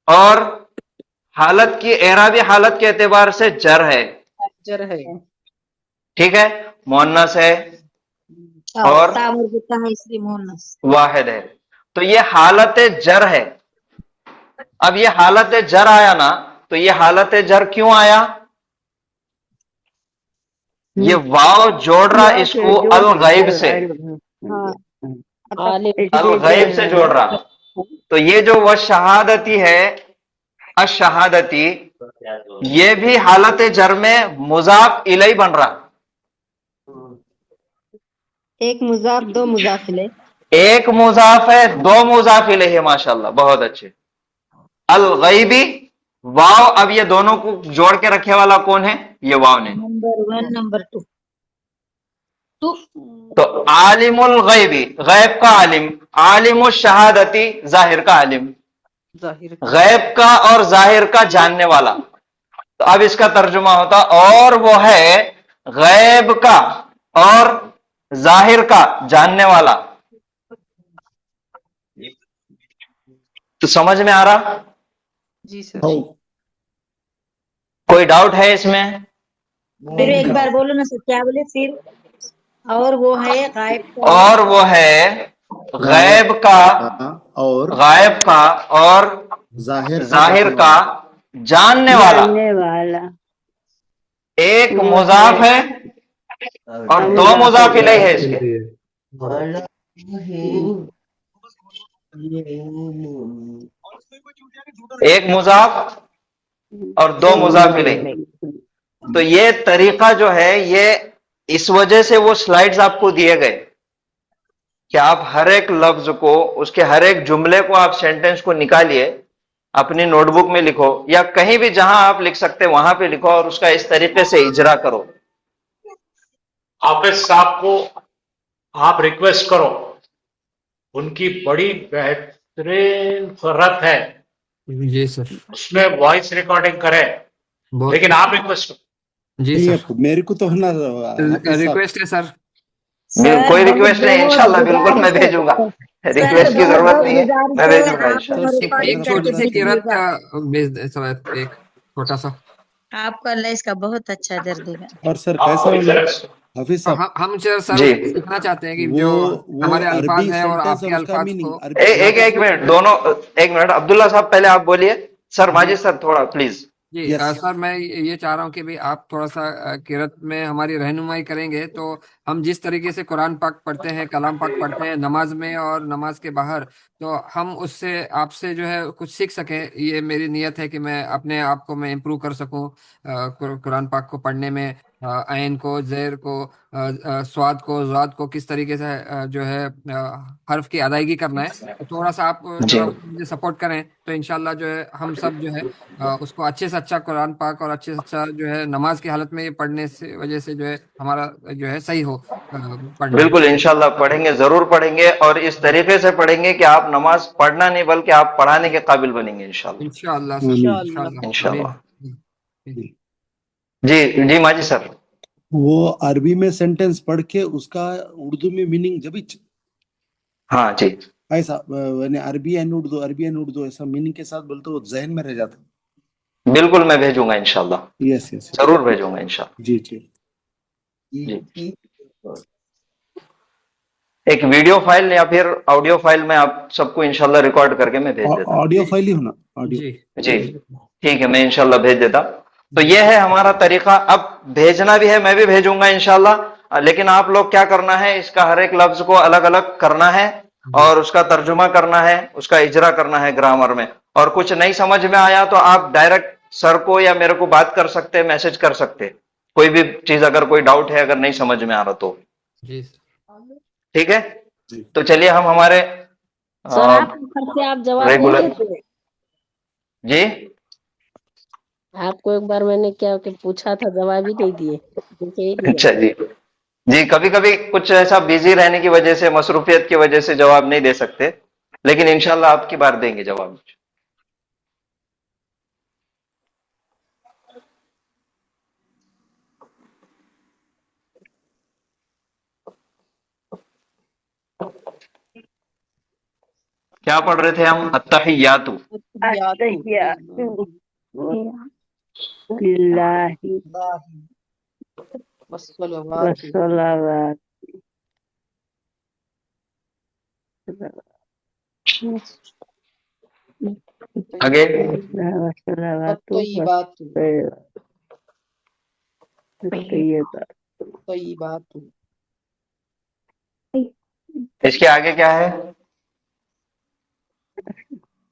اور حالت کی اعرابی حالت کے اعتبار سے جر ہے. جر ہے, ٹھیک ہے, مؤنث ہے اور واحد ہے, تو یہ حالت جر ہے. اب یہ حالت جر آیا نا, تو یہ حالت جر کیوں آیا؟ یہ واو جوڑ رہا اس کو الغیب سے, الغیب سے جوڑ رہا. تو یہ جو وہ شہادتی ہے, الشہادتی, یہ بھی حالت جر میں مضاف الیہ بن رہا. ایک مضاف دو مضاف الیہ, ایک مضاف ہے دو مضاف الیہ ہے, ماشاءاللہ بہت اچھے. الغیبی واو, اب یہ دونوں کو جوڑ کے رکھے والا کون ہے؟ یہ واو نے. Number 1 number 2. تو عالم الغیبی, غیب کا عالم, عالم الشہادتی, ظاہر کا عالم, غیب کا اور ظاہر کا جاننے والا. تو اب اس کا ترجمہ ہوتا, اور وہ ہے غیب کا اور ظاہر کا جاننے والا. تو سمجھ میں آ رہا؟ جی سر. کوئی ڈاؤٹ ہے اس میں؟ پھر ایک بار بولو نا سر, کیا بولے پھر؟ اور وہ ہے غائب کا, اور وہ ہے غیب کا, اور غائب کا اور ظاہر کا جاننے والا. ایک مضاف ہے اور دو مضاف الیہ ہے اس کے. ایک مضاف اور دو مضاف الیہ. تو یہ طریقہ جو ہے, یہ اس وجہ سے وہ سلائیڈز آپ کو دیے گئے کہ آپ ہر ایک لفظ کو, اس کے ہر ایک جملے کو, آپ سینٹینس کو نکالیے, اپنی نوٹ بک میں لکھو, یا کہیں بھی جہاں آپ لکھ سکتے وہاں پہ لکھو, اور اس کا اس طریقے سے اجرا کرو. حافظ صاحب کو آپ ریکویسٹ کرو, ان کی بڑی بہترین خرت ہے, جی سر, اس میں وائس ریکارڈنگ کرے, لیکن آپ ریکویسٹ کرو. جی سر, میرے کو تو ہے نا ریکویسٹ ہے سر. کوئی ریکویسٹ نہیں, انشاءاللہ بالکل میں بھیجوں گا. ریکویسٹ کی ضرورت نہیں ہے, میں بھیجوں گا انشاءاللہ. ایک چھوٹی سی قرات کا بھیج دیں سر, ایک چھوٹا سا. آپ کو اللہ اس کا بہت اچا اجر دے گا. اور سر کیسا ہونا حافظ صاحب, ہم سر سیکھنا چاہتے ہیں کہ جو ہمارے الفاظ ہیں اور آپ کے الفاظ کو. ایک منٹ, دونوں ایک منٹ, عبداللہ صاحب پہلے آپ بولیے. سر ماجد سر تھوڑا پلیز. جی سر, میں یہ چاہ رہا ہوں کہ بھی آپ تھوڑا سا قرات میں ہماری رہنمائی کریں گے, تو ہم جس طریقے سے قرآن پاک پڑھتے ہیں, کلام پاک پڑھتے ہیں نماز میں اور نماز کے باہر, تو ہم اس سے آپ سے جو ہے کچھ سیکھ سکیں. یہ میری نیت ہے کہ میں اپنے آپ کو میں امپروو کر سکوں قرآن پاک کو پڑھنے میں. عین کو, زیر کو, سواد کو, ذات کو کس طریقے سے جو ہے حرف کی ادائیگی کرنا ہے, تو تھوڑا سا آپ مجھے سپورٹ کریں, تو انشاءاللہ جو ہے ہم سب جو ہے اس کو اچھے سے اچھا قرآن پاک اور اچھے سے اچھا جو ہے نماز کی حالت میں یہ پڑھنے سے وجہ سے جو ہے ہمارا جو ہے صحیح ہو پڑھنا. بالکل انشاءاللہ پڑھیں گے, ضرور پڑھیں گے, اور اس طریقے سے پڑھیں گے کہ آپ نماز پڑھنا نہیں بلکہ آپ پڑھانے کے قابل بنیں گے انشاءاللہ. انشاءاللہ. انشاءاللہ. जी जी माजी सर। वो अरबी में सेंटेंस पढ़ के उसका उर्दू में मीनिंग जब हाँ जी ऐसा अरबी एंड उर्दू ऐसा मीनिंग के साथ बोलते वो जहन में रह जाता। बिल्कुल मैं भेजूंगा इंशाल्लाह, यस यस जरूर भेजूंगा इंशाल्लाह। जी जी जी एक वीडियो फाइल या फिर ऑडियो फाइल में आप सबको इंशाल्लाह रिकॉर्ड करके मैं भेज देता हूँ। ऑडियो फाइल ही होना ऑडियो। जी ठीक है, मैं इंशाल्लाह भेज देता। तो ये है हमारा तरीका। अब भेजना भी है, मैं भी भेजूंगा इंशाल्लाह, लेकिन आप लोग क्या करना है, इसका हर एक लफ्ज को अलग अलग करना है और उसका तर्जुमा करना है, उसका इजरा करना है ग्रामर में। और कुछ नहीं समझ में आया तो आप डायरेक्ट सर को या मेरे को बात कर सकते हैं, मैसेज कर सकते हैं, कोई भी चीज अगर कोई डाउट है, अगर नहीं समझ में आ रहा तो। ठीक है, तो चलिए हम हमारे सर आप जवाब नहीं रेगुलर। देते। जी आपको एक बार मैंने क्या कि पूछा था, जवाब ही नहीं दिए। अच्छा जी जी, कभी कभी कुछ ऐसा बिजी रहने की वजह से, मसरूफियत की वजह से जवाब नहीं दे सकते, लेकिन इंशाल्लाह आपकी बार देंगे जवाब। क्या पढ़ रहे थे हम? अत्तहियातु लिल्लाहि वस्सलावातु वस्सलावात आगे वस्सलावातु तय्यिबातु तय्यिबातु। इसके आगे क्या है?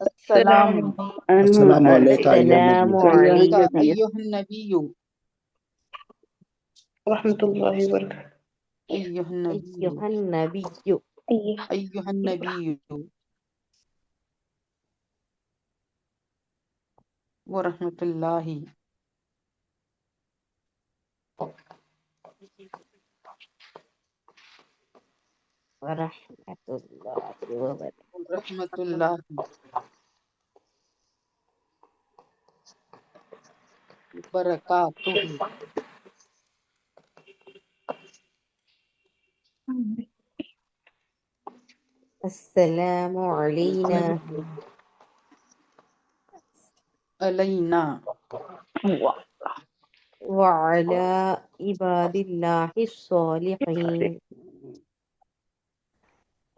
अस्सलामु अस्सलामु अलैका अलैका अय्युहन नबिय्यु रहमतुल्लाहि व बरकातहू। अय्युहन नबिय्यु अय्युहन नबिय्यु व रहमतुल्लाहि। रहमतुल्लाहि बरकातुहू। अस्सलामु अलैना अलैना व अला इबादिल्लाहि स्सॉलिहीन।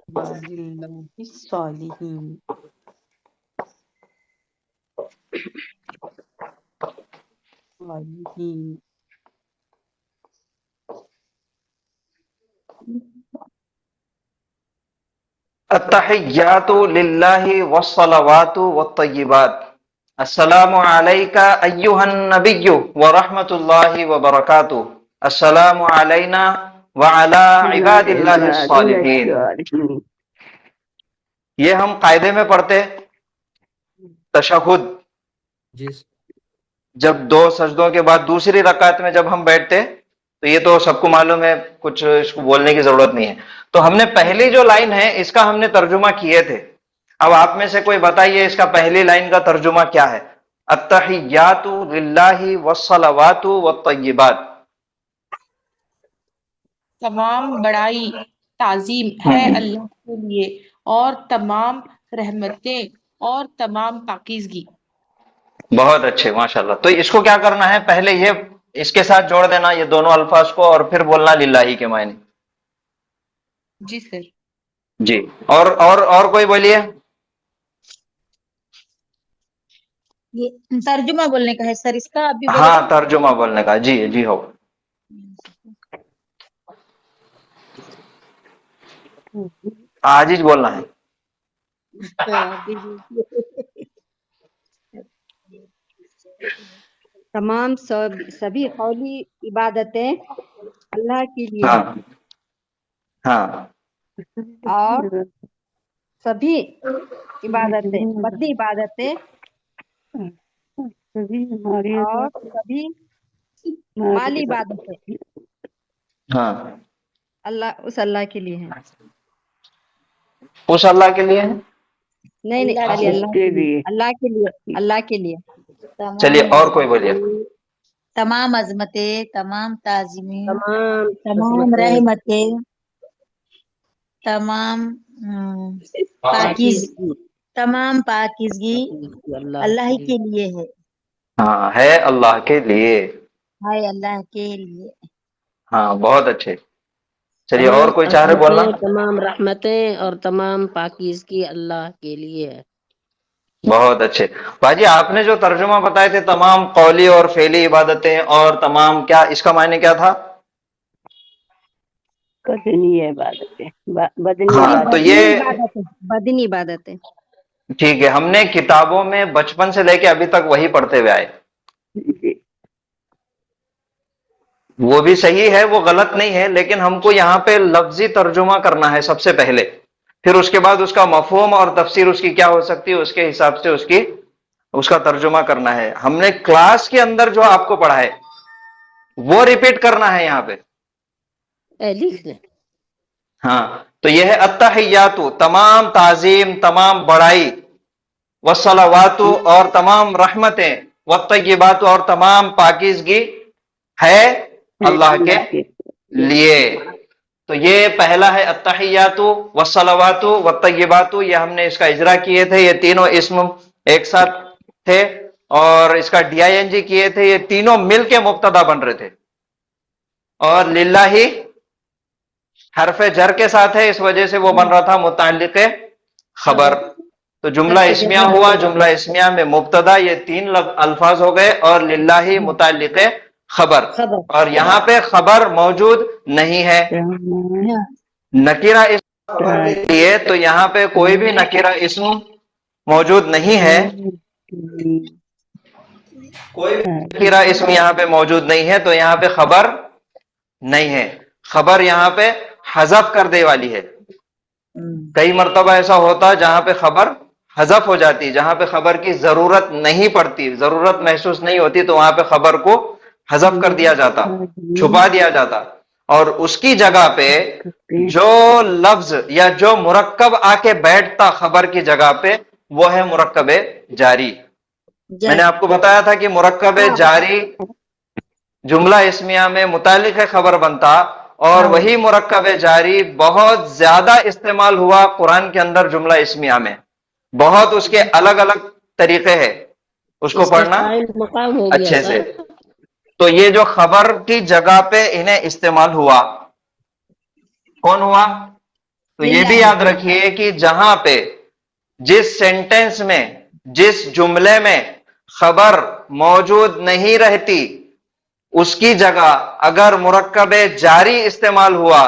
इबादिल्लाहि स्सालिहीन। सालिहीन। अत्तहियातु लिल्लाहि वस्सलावातु वत्तय्यिबात। अस्सलामु अलैका अय्युहन नबिय्यु व रहमतुल्लाहि व बरकातुहू। अस्सलामु अलैना व अला इबादिल्लाहि स्सालिहीन। ये हम कायदे में पढ़ते तशहुद, जब दो सजदों के बाद दूसरी रकात में जब हम बैठते, तो ये तो सबको मालूम है, कुछ इसको बोलने की जरूरत नहीं है। तो हमने पहली जो लाइन है इसका हमने तर्जुमा किए थे। अब आप में से कोई बताइए इसका पहली लाइन का तर्जुमा क्या है? अत्तहियातु लिल्लाहि वस्सलावातु वत्तय्यिबात। तमाम बड़ाई ताजीम है अल्लाह के लिए और तमाम रहमतें और तमाम पाकीज़गी। बहुत अच्छे, माशाल्लाह। तो इसको क्या करना है, पहले ये इसके साथ जोड़ देना ये दोनों अल्फाज को, और फिर बोलना लिल्लाही के मायने। जी सर। जी, और कोई बोलिए। ये तर्जुमा बोलने का है सर इसका, अभी बोले हाँ, तर्जुमा बोलने का। जी जी हो। आज ही बोलना है। तमाम सभी कौली इबादतें अल्लाह के लिए हाँ हाँ और सभी इबादतें बदी इबादतें और सभी माली इबादतें हाँ उस अल्लाह के लिए है। उस अल्लाह के लिए है? नहीं खाली अल्लाह के लिए, अल्लाह के लिए, अल्लाह के लिए। चलिए और कोई बोलिए। तमाम अजमतें, तमाम ताजीमें, तमाम तमाम अजमतें, रहमतें, तमाम पाकीज पाकीज़गी तमाम पाकीज़गी पाकीज़गी अल्लाह अल्लाह ही के के लिए। लिए है, हाँ, है अल्लाह के लिए। हाय अल्लाह के लिए। हाँ, बहुत अच्छे। चलिए, तमाम और कोई चाह रहे बोलना? अजमतें, तमाम रहमतें और तमाम पाकीज़गी अल्लाह के लिए है। बहुत अच्छे। बाजी, आपने जो तर्जुमा बताए थे, तमाम कौली और फेली इबादतें और तमाम, क्या इसका मायने क्या था? बदनी इबादतें, बदनी हाँ, इबादत। तो ये बदनी इबादत है। ठीक है, हमने किताबों में बचपन से लेके अभी तक वही पढ़ते हुए आए। वो भी सही है, वो गलत नहीं है, लेकिन हमको यहाँ पे लफ्जी तर्जुमा करना है सबसे पहले, फिर उसके बाद उसका मफहूम और तफसीर उसकी क्या हो सकती है उसके हिसाब से उसका तर्जुमा करना है। हमने क्लास के अंदर जो आपको पढ़ा है वो रिपीट करना है यहाँ पे। लिख लें। हाँ, तो यह है अत्तहियातु, तमाम ताजीम, तमाम बड़ाई, वस्सलावातु और तमाम रहमतें, वत्तय्यिबातु और तमाम पाकीज़गी है अल्लाह के लिए। तो ये पहला है अत्तहियातु वस्सलावातु वत्तय्यिबातु, ये हमने इसका इजरा किए थे, ये तीनों इस्म एक साथ थे और इसका DING किए थे, ये तीनों मिलके मुब्तदा बन रहे थे। और लिल्लाही हरफ जर के साथ है, इस वजह से वो बन रहा था मुताल्लिक़े खबर। तो जुमला इस्मिया हुआ, जुमला इस्मिया में मुब्तदा, ये तीन अल्फाज हो गए, और लिल्लाही मुताल्लिक़े खबर, और यहाँ पे खबर मौजूद नहीं है। नकीरा इस्म के लिए तो यहाँ पे कोई भी नकीरा इस्म मौजूद नहीं है, कोई भी नकीरा इस्म यहाँ पे मौजूद नहीं है, तो यहाँ पे खबर नहीं है। खबर यहाँ पे हज़फ कर दे वाली है। कई मर्तबा ऐसा होता है जहां पे खबर हज़फ हो जाती है, जहां पे खबर की जरूरत नहीं पड़ती, जरूरत महसूस नहीं होती, तो वहां पे खबर को हज़फ कर दिया जाता, छुपा दिया जाता, और उसकी जगह पे जो लफ्ज या जो मुरक्कब आके बैठता खबर की जगह पे, वो है मुरक्कब जारी। मैंने आपको बताया था कि मुरक्कब जारी जुमला इस्मिया में मुतालिक खबर बनता, और वही मुरक्कब जारी बहुत ज्यादा इस्तेमाल हुआ कुरान के अंदर जुमला इस्मिया में। बहुत उसके अलग अलग तरीके हैं उसको पढ़ना अच्छे से। तो ये जो खबर की जगह पे इन्हें इस्तेमाल हुआ, कौन हुआ? तो ये भी याद रखिए कि जहां पे जिस सेंटेंस में, जिस जुमले में खबर मौजूद नहीं रहती, उसकी जगह अगर मुरक्कब जारी इस्तेमाल हुआ,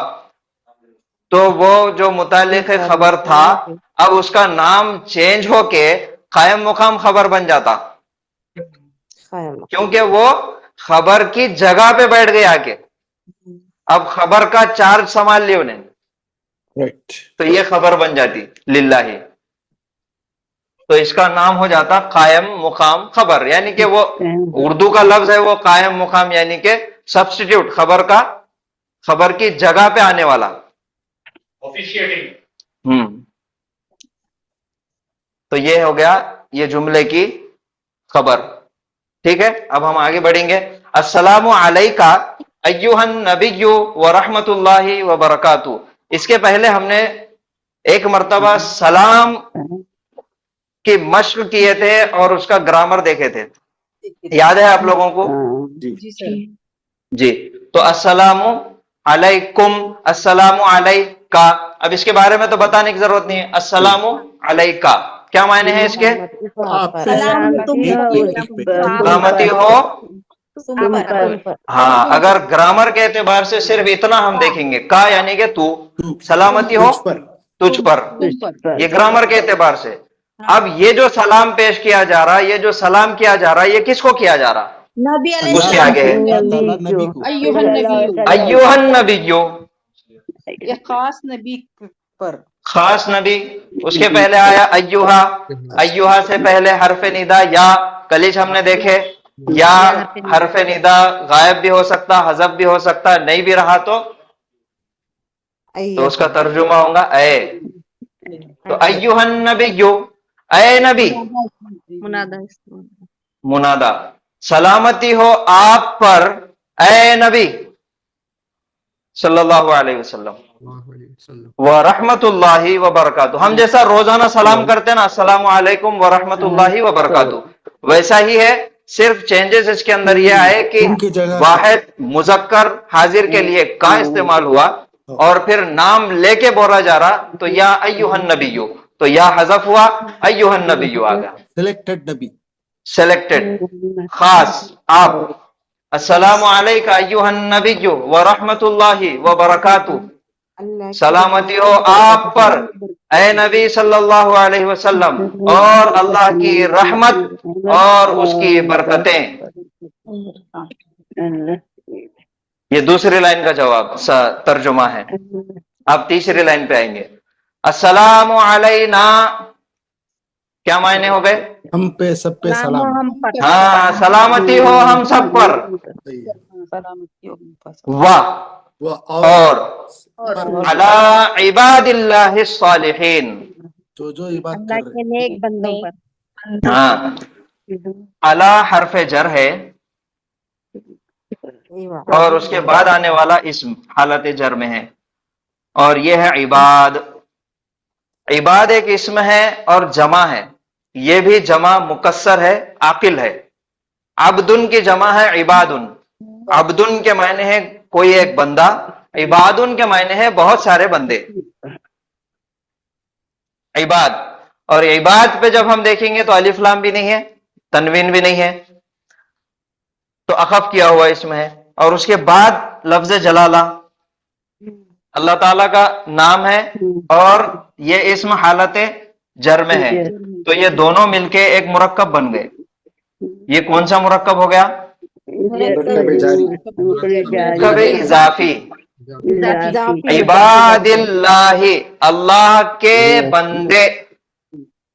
तो वो जो मुतालिक खबर था, अब उसका नाम चेंज होके कायम मुकाम खबर बन जाता, क्योंकि वो खबर की जगह पे बैठ गया आके, अब खबर का चार्ज संभाल लिया उन्हें, तो ये खबर बन जाती लिल्लाही। तो इसका नाम हो जाता कायम मुकाम खबर, यानी कि वो उर्दू का लफ्ज है वो कायम मुकाम, यानी कि सब्स्टिट्यूट, खबर का, खबर की जगह पे आने वाला, ऑफिशिएटिंग। तो ये हो गया ये जुमले की खबर। ठीक है, अब हम आगे बढ़ेंगे। अस्सलामु अलैका अय्युहन नबिय्यु व रहमतुल्लाहि व बरकातुहू। इसके पहले हमने एक मर्तबा सलाम की मश्क किए थे और उसका ग्रामर देखे थे, याद है आप लोगों को? जी सर। जी, तो अस्सलामु अलैकुम, अस्सलामु अलैका। अब इसके बारे में तो बताने की जरूरत नहीं है। अस्सलामु अलैका क्या मायने हैं इसके? सलामती हो। हाँ, अगर ग्रामर के एतबार से सिर्फ इतना हम देखेंगे, का यानी कि तू, सलामती हो तुझ पर, ये ग्रामर के एतबार से। अब ये जो सलाम पेश किया जा रहा है, ये जो सलाम किया जा रहा है, ये किसको किया जा रहा? नबी उसके आगे है अय्युहन नबिय्यु, ये खास नबी पर, खास नबी। उसके पहले आया अय्युहा, अय्युहा से पहले हरफ निदा या, कलिज हमने देखे, या हरफ निदा गायब भी हो सकता, हज़फ भी हो सकता, नहीं भी रहा तो उसका तर्जुमा होगा ए। तो अय्युहन नबिय्यु, ए नबी, मुनादा। सलामती हो आप पर ए नबी सल्लल्लाहु अलैहि वसल्लम व रहमतुल्लाहि व बरकातुहू। हम जैसा रोजाना सलाम करते हैं ना, अस्सलामु अलैकुम व रहमतुल्लाहि व बरकातुहू, वैसा ही है। सिर्फ चेंजेस इसके अंदर यह आए कि वाहिद मुजक्कर हाजिर के लिए का इस्तेमाल हुआ और फिर नाम लेके बोला जा रहा, तो या अय्युहन नबिय्यु, तो या हज़फ हुआ, अय्युहन नबिय्यु आ गया, सिलेक्टेड नबी, सेलेक्टेड, खास आप। अस्सलामु अलैका अय्युहन नबिय्यु व रहमतुल्लाहि व बरकातुहू, सलामती हो आप पर ए नबी सल्लल्लाहु अलैहि वसल्लम और अल्लाह की रहमत और उसकी बरकतें। ये दूसरी लाइन का जवाब तर्जुमा है। अब तीसरी लाइन पे आएंगे। अस्सलामु अलैना, क्या मायने हो गए? हम पे, सब पे सलाम। हाँ, सलामती हो हम सब पर। वाह, और अला इबादिल्लाहि सालिहीन, जो इबादत अल्लाह कर के नेक बंदों पर। हाँ, अला हरफ जर है और उसके बाद आने वाला इस्म हालत जर में है, और यह है इबाद। इबाद एक इस्म है और जमा है, ये भी जमा मुकस्सर है, आकिल है। अब्दुन की जमा है इबादुन। अब्दुन के मायने है कोई एक बंदा, इबादुन के मायने है बहुत सारे बंदे। इबाद, और इबाद पे जब हम देखेंगे तो अलिफ लाम भी नहीं है, तनवीन भी नहीं है, तो अखफ किया हुआ इसमें है। और उसके बाद लफ्ज जलाला, अल्लाह ताला का नाम है और ये इस्म हालत जर में है, तो ये दोनों मिलके एक मुरक्कब बन गए। ये कौन सा मुरक्कब हो गया? मुरक्कब इजाफी। इबादिल्लाही, अल्लाह के बंदे,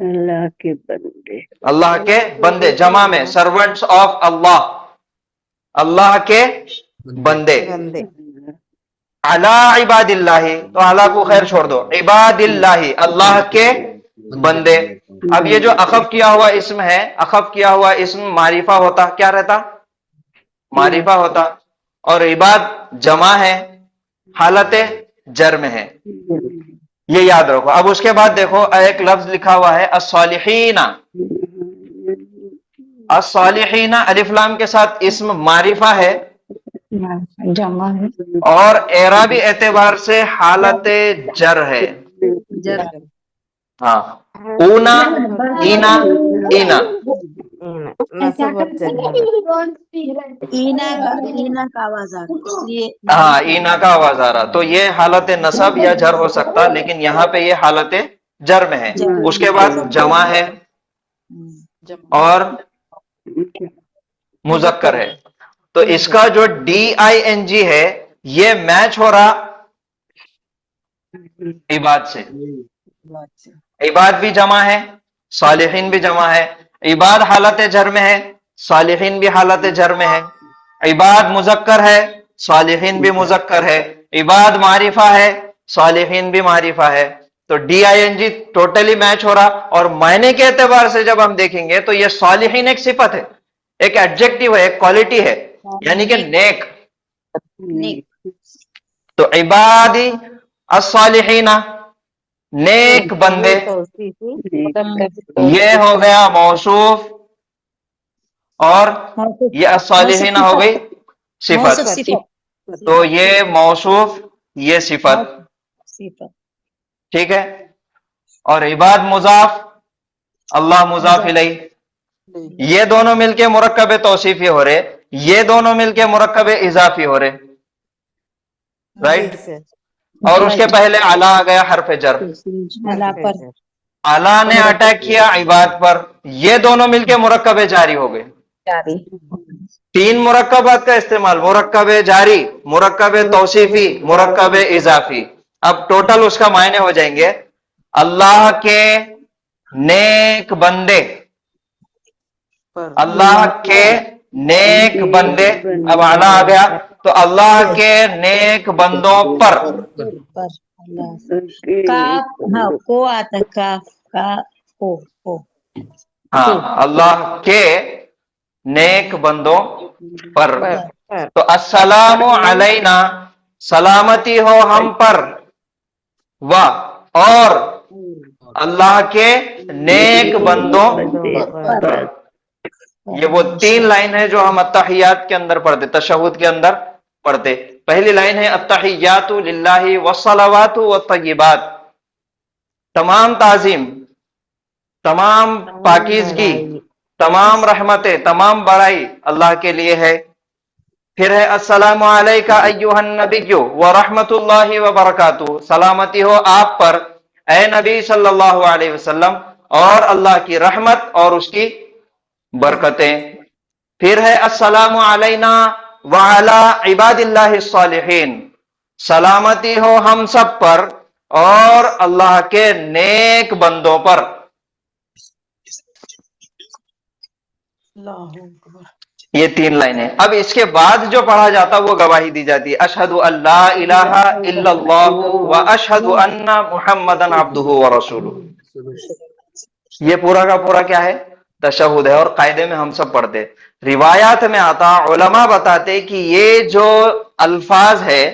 अल्लाह के बंदे, अल्लाह के बंदे, जमा में सर्वेंट्स ऑफ अल्लाह, अल्लाह के बंदे। अला इबादिल्लाही, तो अला को खैर छोड़ दो, इबादिल्लाही, अल्लाह के बंदे। अब ये जो अखफ किया हुआ इस्म है, अखफ किया हुआ इस्म मारिफा होता, क्या रहता? मारिफा होता, और इबाद जमा है, हालत जर में है, ये याद रखो। अब उसके बाद देखो एक लफ्ज लिखा हुआ है अस्सालिहीना। अस्सालिहीना अलिफ लाम के साथ इस्म मारिफा है जमा है और एराबी एतबार से हालत जर है। हाँ, ऊना, ईना, ईना, ईना का आवाज आ रहा है, इसलिए हाँ ईना का आवाज आ रहा, तो ये हालत नसब या जर हो सकता, लेकिन यहाँ पे ये हालत जर में है। उसके बाद जमा है और मुजक्कर है, तो इसका जो DING है ये मैच हो रहा इबाद से। इबाद भी जमा है, सालिहीन भी जमा है। इबाद हालत जर में है, सालिहीन भी हालत जर में है। इबाद मुजक्कर है, सालिहीन भी मुजक्कर है। इबाद मारिफा है, सालिहीन भी मारिफा है। तो DING टोटली मैच हो रहा, और मायने के एतबार से जब हम देखेंगे तो ये सालिहीन एक सिफत है, एक एडजेक्टिव है, एक क्वालिटी है, यानी कि नेक। तो इबादी अस्सालिहीना, नेक बंदे, ये हो गया मौसूफ, और ये अस्सालिहीना हो गई सिफत। तो ये मौसूफ, ये सिफत, ठीक है। और इबाद मुजाफ, अल्लाह मुजाफ इलैह, ये दोनों मिलके मुरक्कब तौसीफी हो रहे, ये दोनों मिलके मुरक्कब इजाफी हो रहे, राइट। और उसके पहले अला आ गया हरफ जर, अला ने अटैक किया इबाद पर, ये दोनों मिलके मुरक्कब जारी हो गए। तीन मुरक्कबात का इस्तेमाल, मुरक्कब जारी, मुरक्कब तौसीफी, मुरक्कब इजाफी। अब टोटल उसका मायने हो जाएंगे अल्लाह के नेक बंदे, अल्लाह के नेक बंदे। अब आला आ गया, तो अल्लाह के नेक बंदों पर, काफ, हाँ को आता, काफ का को। हाँ, अल्लाह के नेक बंदों पर। तो अस्सलामु अलैना, सलामती हो हम पर, व और अल्लाह के नेक बंदों पर। ये वो 3 लाइन है जो हम अत्तहियात के अंदर पढ़ते, तशहुद के अंदर पढ़ते। पहली लाइन है अत्तहियातु लिल्लाहि वस्सलावातु वत्तय्यिबात, तमाम ताजीम, तमाम पाकीज़गी, तमाम रहमतें, तमाम बड़ाई अल्लाह के लिए है। फिर है अस्सलामु अलैका अय्युहन नबिय्यु व रहमतुल्लाहि व बरकातुहू, सलामती हो आप पर ए नबी सल्लल्लाहु अलैहि वसल्लम, और अल्लाह की रहमत और उसकी बरकतें। फिर है अस्सलामु अलैना व अला इबादिल्लाहिस सालिहीन, सलामती हो हम सब पर और अल्लाह के नेक बंदों पर। ये 3 लाइनें। अब इसके बाद जो पढ़ा जाता वो गवाही दी जाती है, अशहदु अल्ला इलाहा इल्लल्लाहु व अशहदु अन्ना मुहम्मदन अब्दुहु व रसूलुहु। ये पूरा का पूरा क्या है? तशहुद है, और कायदे में हम सब पढ़ते। रिवायात में आता, उलमा बताते कि ये जो अल्फाज है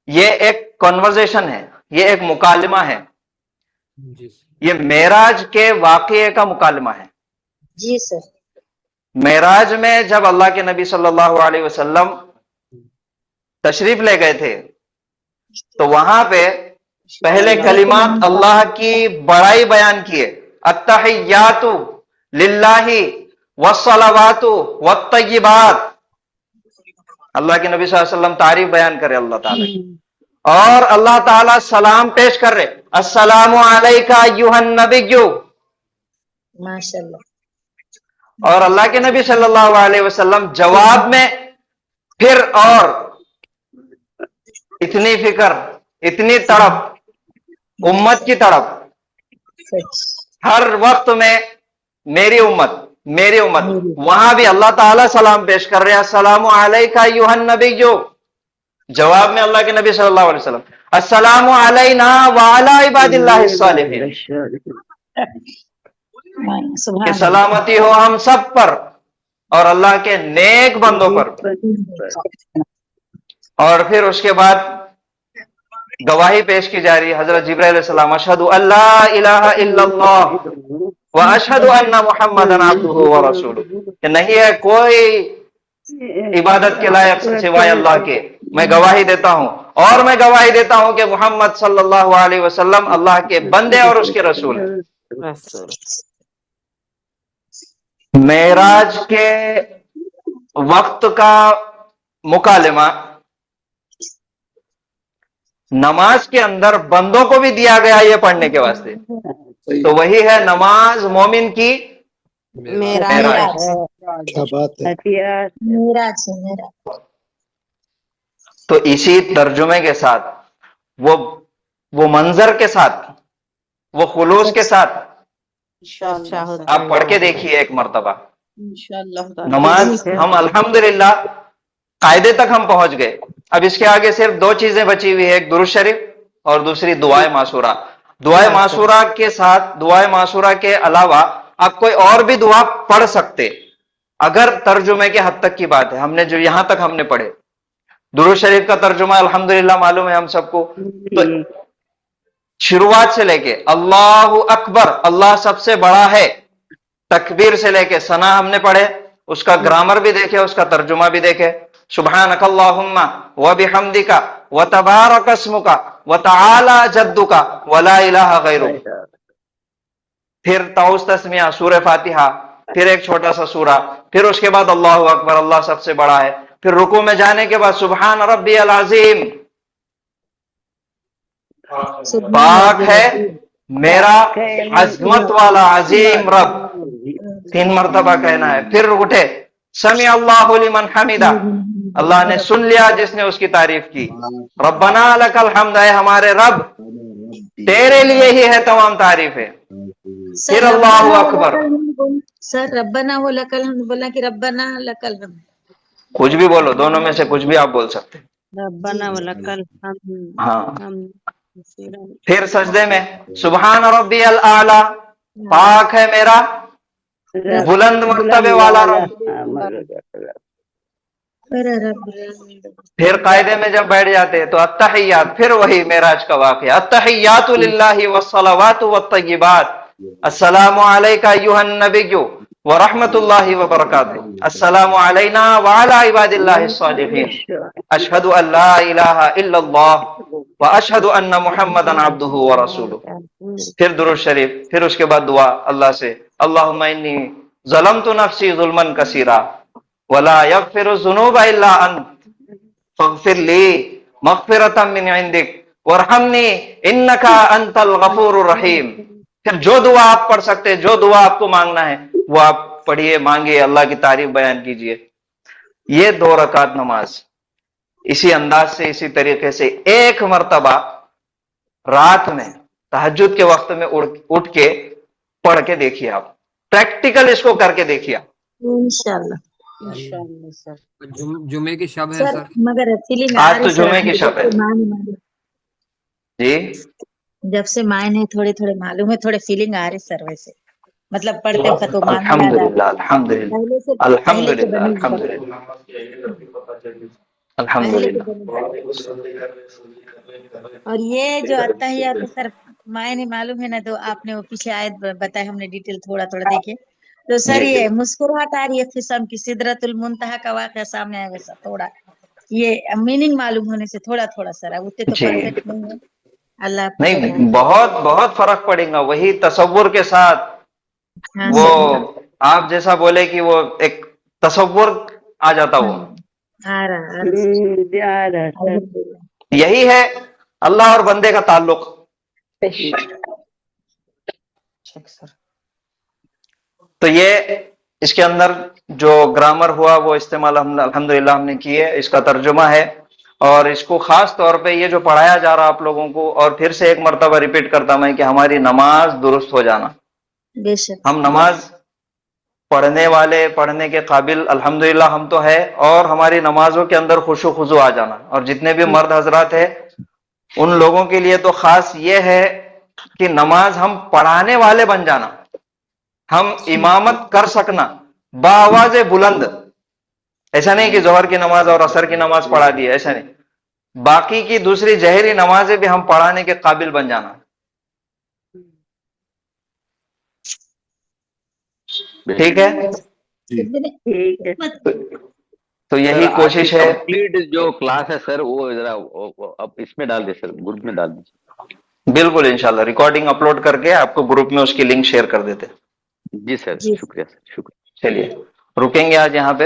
ये एक कन्वर्सेशन है, ये एक मुकालमा है, ये मेराज के वाक़ये का मुकालमा है। जी सर। मेराज में जब अल्लाह के नबी सल्लल्लाहु अलैहि वसल्लम तशरीफ ले गए थे तो वहां पे पहले कलिमात अल्लाह की बड़ाई बयान किए, अत्तहियातु लिल्लाहि वस्सलावातु वत्तय्यिबात। अल्लाह के नबी सल्लल्लाहु अलैहि वसल्लम तारीफ बयान करे अल्लाह ताला की, और अल्लाह ताला सलाम पेश कर रहे, अस्सलामु अलैका अय्युहन नबिय्यु। माशाल्लाह। और अल्लाह के नबी सल्लल्लाहु अलैहि वसल्लम जवाब में फिर और इतनी फिक्र, इतनी तड़प उम्मत की तड़प, हर वक्त में मेरी उम्मत, मेरी उम्मत। वहां भी अल्लाह ताला सलाम पेश कर रहे हैं, अस्सलामु अलैका अय्युहन नबिय्यु। जवाब में अल्लाह के नबी सल्लल्लाहु अलैहि वसल्लम, अस्सलामु अलैना व अला इबादिल्लाहिस सालिहीन, कि सलामती हो हम सब पर और अल्लाह के नेक बंदों पर। और फिर उसके बाद गवाही पेश की जा रही है, हजरत जिब्राइल अलैहिस्सलाम, अशहदु अल्ला इलाहा इल्लल्लाह व अशहदु अन्ना मुहम्मदन अब्दुहु व रसूलुहु, कि नहीं है कोई इबादत के लायक सिवाय अल्लाह के, मैं गवाही देता हूं, और मैं गवाही देता हूं कि मोहम्मद सल्लल्लाहु अलैहि वसल्लम अल्लाह के बंदे और उसके रसूल हैं। मेराज के वक्त का मुकालमा नमाज के अंदर बंदों को भी दिया गया ये पढ़ने के वास्ते, तो वही है नमाज मोमिन की मेराज। तो इसी तर्जुमे के साथ, वो मंजर के साथ, वो खुलूस के साथ आप पढ़ के देखिए एक मर्तबा नमाज। हम अल्हम्दुलिल्लाह कायदे तक हम पहुंच गए। अब इसके आगे सिर्फ 2 चीजें बची हुई है, एक दुरूद शरीफ और दूसरी दुआए मासूरा। दुआए मासूरा के साथ, दुआए मासूरा के अलावा आप कोई और भी दुआ पढ़ सकते, अगर तर्जुमे के हद तक की बात है। हमने जो यहां तक हमने पढ़े, दुरूद शरीफ का तर्जुमा अल्हम्दुलिल्लाह मालूम है हम सबको, तो शुरुआत से लेके अल्लाहु अकबर, अल्लाह सबसे बड़ा है, तकबीर से लेके सना हमने पढ़े, उसका ग्रामर भी देखे, उसका तर्जुमा भी देखे। सुब्हानकल्लाहुम्मा व बिहम्दिका व तबारक अस्मुका व तआला जद्दुका व ला इलाहा गैरुक। फिर ताउस तस्मिया, सूरह फातिहा, फिर एक छोटा सा सूरा, फिर उसके बाद अल्लाहु अकबर, अल्लाह सबसे बड़ा है। फिर रुकू में जाने के बाद सुब्हान रब्बियल अज़ीम, पाक है मेरा अजमत वाला अजीम रब, 3 मर्तबा कहना है। फिर उठे, समी अल्लाहु लिमन हमिदा, अल्लाह ने सुन लिया जिसने उसकी तारीफ की। रब्बना लकल हम्द, है हमारे रब तेरे लिए ही है तमाम तारीफें। फिर अल्लाहु अकबर। सर रब्बना वो लकल हम बोला कि रब्बना लकल हम, कुछ भी बोलो, दोनों में से कुछ भी आप बोल सकते। रब्बना व लकल हम्द। हाँ। फिर सजदे में सुबहान रब्बियल आला, पाक है मेरा बुलंद मर्तबे वाला रब। फिर कायदे में जब बैठ जाते हैं तो अत्तहियात, फिर वही मेराज का वाक़या, अत्तहियातु लिल्लाहि वस्सलावातु वत्तय्यिबात, अस्सलामु अलैका अय्युहन नबिय्यु व रहमतुल्लाहि व बरकातुहू, अस्सलामु अलैना व अला इबादिल्लाहिस सालिहीन, अशहदु अल्ला इलाहा इल्लल्लाह व अशहदु अन्ना मुहम्मदन अब्दुहु व रसूलुहू। फिर दुरूद शरीफ, फिर उसके बाद दुआ अल्लाह से, अल्लाहुम्मा इन्नी ज़लमतु नफ्सी ज़ुल्मन कसीरा वला यग़फिरु ज़ुनूबा इल्ला अंत फ़ग़फ़िर ली मग़फ़िरतम मिन इंदिक वरहमनी इन्नका अंतल गफ़ूरुर रहीम। फिर जो दुआ आप पढ़ सकते हैं, जो दुआ आपको मांगना है वो आप पढ़िए, मांगिए, अल्लाह की तारीफ बयान कीजिए। ये 2 रकात नमाज इसी अंदाज से, इसी तरीके से एक मर्तबा रात में तहज्जुद के वक्त में उठ के पढ़ के देखिए, आप प्रैक्टिकल इसको करके देखिए आप। इंशाल्लाह सर। जुमे की शब है सर, सर। मगर फीलिंग आ आज रही तो सर, जुमे की शब है जी। जब से मायने थोड़े थोड़े मालूम है, थोड़े फीलिंग आ रही सर, वैसे मतलब पढ़ते वक्त तो मान याद आ अल्हम्दुलिल्लाह अल्हम्दुलिल्लाह पहले से अल्हम्दुलिल्लाह बनी अल्हम्दुलिल्लाह पहले के अल्हम्दुलिल्लाह। बनी। और ये जो अत्तहियात तो सर मायने मालूम है ना, तो आपने वो पीछे आयत बताए, हमने डिटेल थोड़ा थोड़ा देखे तो सर जी ये मुस्कुराहट आ रही है, किस्म की सिदरतुल मुंतहा का वाक़या सामने आया, वैसा थोड़ा ये मीनिंग मालूम होने से थोड़ा थोड़ा सर, अब उतने तो जी। परफेक्ट नहीं है। अल्लाह आपको नहीं बनाए। नहीं, बहुत बहुत फर्क पड़ेगा, वही तसव्वुर के साथ। हाँ वो सर, आप जैसा बोले कि वो एक तसव्वुर आ जाता, वो आ रहा अल्हम्दुलिल्लाह। यही है अल्लाह और बंदे का ताल्लुक। तो ये इसके अंदर जो ग्रामर हुआ वो इस्तेमाल अल्हम्दुलिल्लाह हमने किए, इसका तर्जुमा है, और इसको खास तौर पे ये जो पढ़ाया जा रहा आप लोगों को, और फिर से एक मर्तबा रिपीट करता मैं कि हमारी नमाज दुरुस्त हो जाना। बेशक हम नमाज पढ़ने वाले, पढ़ने के काबिल अल्हम्दुलिल्लाह हम तो है, और हमारी नमाजों के अंदर खुशू खुजू आ जाना। और जितने भी मर्द हजरात है उन लोगों के लिए तो खास ये है कि नमाज हम पढ़ाने वाले बन जाना, हम इमामत कर सकना बाआवाज़े बुलंद। ऐसा नहीं कि जोहर की नमाज और असर की नमाज पढ़ा दी, ऐसा नहीं, बाकी की दूसरी जहरी नमाजें भी हम पढ़ाने के काबिल बन जाना। ठीक है, तो यही कोशिश है। कंप्लीट जो क्लास है सर वो जरा अब इसमें डाल दे सर, ग्रुप में डाल दीजिए। बिल्कुल इंशाल्लाह रिकॉर्डिंग अपलोड करके आपको ग्रुप में उसकी लिंक शेयर कर देते। जी सर, शुक्रिया सर, शुक्रिया। चलिए रुकेंगे आज यहाँ पे।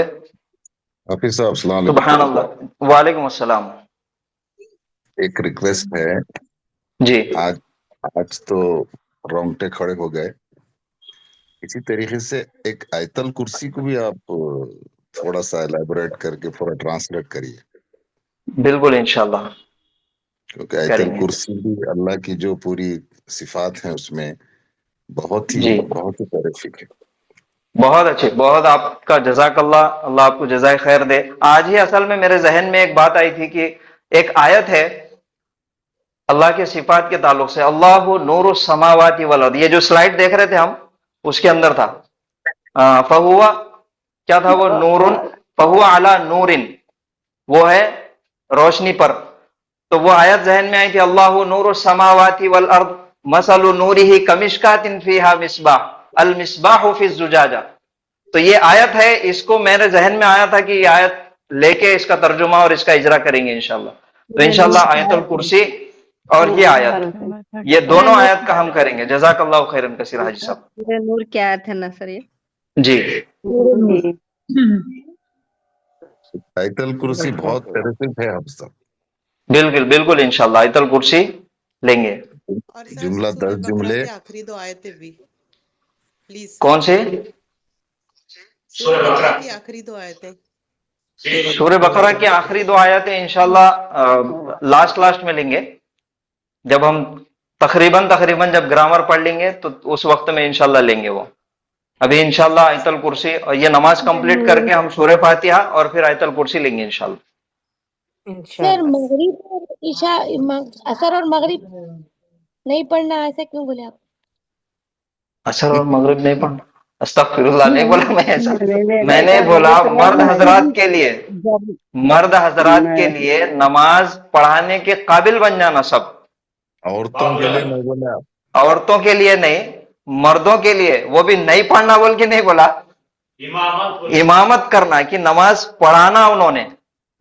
हाफिज साहब अस्सलाम वालेकुम। सुभान अल्लाह। वालेकुम अस्सलाम। एक रिक्वेस्ट है जी। आज तो रोंगटे खड़े हो गए, इसी तरीके से एक आयतल कुर्सी को भी आप थोड़ा सा एलैबोरेट करके थोड़ा ट्रांसलेट करिए। बिल्कुल इंशाल्लाह, क्योंकि आयतल कुर्सी भी अल्लाह की जो पूरी सिफात है उसमें बहुत ही टेरिफिक है। बहुत अच्छे, बहुत आपका जज़ाकल्लाह, अल्लाह आपको जज़ाए खैर दे। आज ही असल में मेरे जहन में एक बात आई थी कि एक आयत है अल्लाह के सिफात के ताल्लुक से, अल्लाहु नूरुस समावाति वल अर्द, ये जो स्लाइड देख रहे थे हम उसके अंदर था फहुआ, क्या था वो, नूरुन फहुआ अला नूरिन, वो है रोशनी पर। तो वो आयत जहन में आई थी, अल्लाहु नूरुस समावाति वल अर्द मसलु नूरिही कमिश्कातिन फीहा मिस्बाह अल मिस्बाहु फी ज़ुजाजा। तो ये आयत है, इसको मेरे जहन में आया था कि ये आयत लेके इसका तर्जुमा और इसका इजरा करेंगे इंशाल्लाह। तो इंशाल्लाह आयतुल कुर्सी और ये आयत, ये दोनों आयत का हम करेंगे। जज़ाकल्लाहु खैरन कसीरा हाजी साहब। नूर की आयत है ना सर ये? जी आयतल कुर्सी बहुत टेरिफिक है आप सब। बिल्कुल बिल्कुल इंशाल्लाह आयतल कुर्सी लेंगे। जुमला 10 जुमले, आखिरी 2 आयतें भी प्लीज। कौन से? सूरह बकरा की आखिरी 2 आयतें। सूरह बकरा की आखिरी 2 आयतें इंशाल्लाह लास्ट में लेंगे, जब हम तकरीबन जब ग्रामर पढ़ लेंगे तो उस वक्त में इंशाल्लाह लेंगे वो। अभी इंशाल्लाह आयतल कुर्सी और ये नमाज कंप्लीट करके हम सूरह फातिहा और फिर आयतल कुर्सी लेंगे इंशाल्लाह। सर मगरिब और ईशा, असर और मगरिब नहीं पढ़ना, ऐसा क्यों बोले आप? असर और मगरिब नहीं पढ़ना? अस्तगफिरुल्लाह नहीं बोला मैं ऐसा, मैंने बोला मर्द हजरात के लिए नमाज पढ़ाने के काबिल बन जाना सब। औरतों के लिए नहीं बोला, औरतों के लिए नहीं, मर्दों के लिए, वो भी नहीं पढ़ना बोल के नहीं बोला, इमामत करना, कि नमाज पढ़ाना। उन्होंने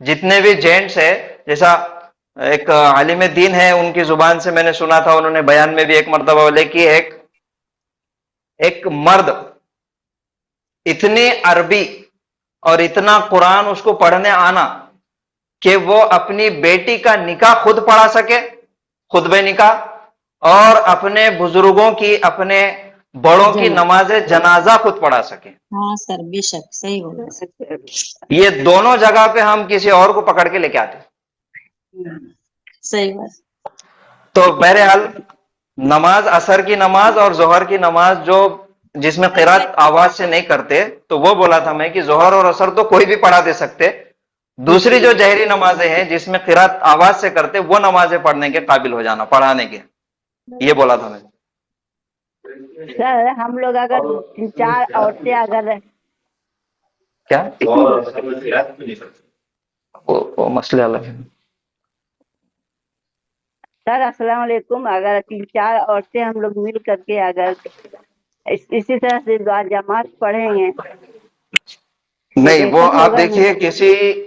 जितने भी जेंट्स है, जैसा एक आलिम दीन है, उनकी जुबान से मैंने सुना था, उन्होंने बयान में भी एक मर्तबा बोले कि एक मर्द इतनी अरबी और इतना कुरान उसको पढ़ने आना कि वो अपनी बेटी का निकाह खुद पढ़ा सके, खुतबे निकाह, और अपने बुजुर्गों की, अपने बड़ों की नमाज जनाजा खुद पढ़ा सके। हाँ सर, बेशक सही बोला। ये दोनों जगह पे हम किसी और को पकड़ के लेके आते। सही बात। तो बहरहाल नमाज, असर की नमाज और जोहर की नमाज जो जिसमें क़िरात आवाज से नहीं करते, तो वो बोला था मैं कि जोहर और असर तो कोई भी पढ़ा दे सकते। दूसरी जो जहरी नमाजें हैं जिसमें क़िरात आवाज से करते, वो नमाजें पढ़ने के काबिल हो जाना, पढ़ाने के, ये बोला था मैं। सर हम लोग अगर 4 औरतें अगर क्या वो मसले अलग है। सर अस्सलाम वालेकुम, अगर 3-4 औरतें हम लोग मिल करके अगर इसी तरह से दुआ जमात पढ़ेंगे, नहीं, वो आप देखिए किसी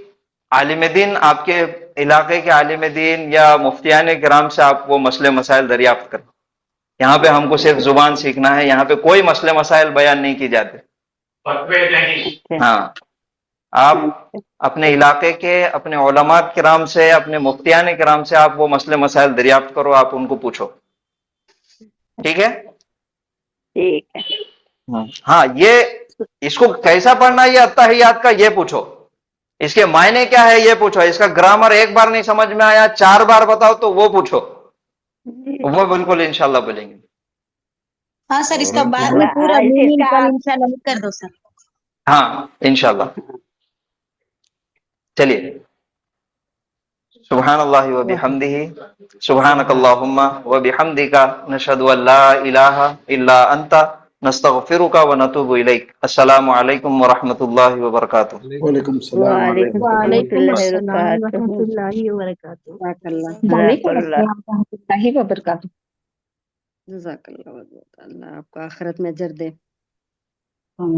आलिम दीन, आपके इलाके के आलिम दीन या मुफ्तियान किराम से आप वो मसले मसाइल दरियाफ्त करें। यहाँ पे हमको सिर्फ जुबान सीखना है, यहाँ पे कोई मसले मसाइल बयान नहीं की जाते। हाँ, आप अपने इलाके के, अपने उलमा किराम से, अपने मुफ्तियान किराम से आप वो मसले मसाइल दरियाफ्त करो, आप उनको पूछो, ठीक है? ठीक है। हाँ, ये इसको कैसा पढ़ना है, ये अत्तहियात का, ये पूछो। इसके मायने क्या है, ये पूछो। इसका ग्रामर एक बार नहीं समझ में आया, 4 बार बताओ तो वो पूछो, वो बिल्कुल इंशाल्लाह बोलेंगे। हाँ सर, इसका बाद में पूरा मीनिंग कल इंशाल्लाह कर दो सर। हाँ इंशाल्लाह। चलिए, सुब्हानल्लाहि व बिहम्दिही, सुब्हानकल्लाहुम्मा व बिहम्दिका, नशहदु अल्ला इलाहा इल्ला अंता, नस्तगफिरुका व नतूबु इलैक। अस्सलामु अलैकुम व रहमतुल्लाहि व बरकातुहू। वालेकुम सलाम। वालेकुम रहमतुल्लाहि व बरकातुहू। जज़ाकल्लाह, अल्लाह आपको आखिरत में अजर दे।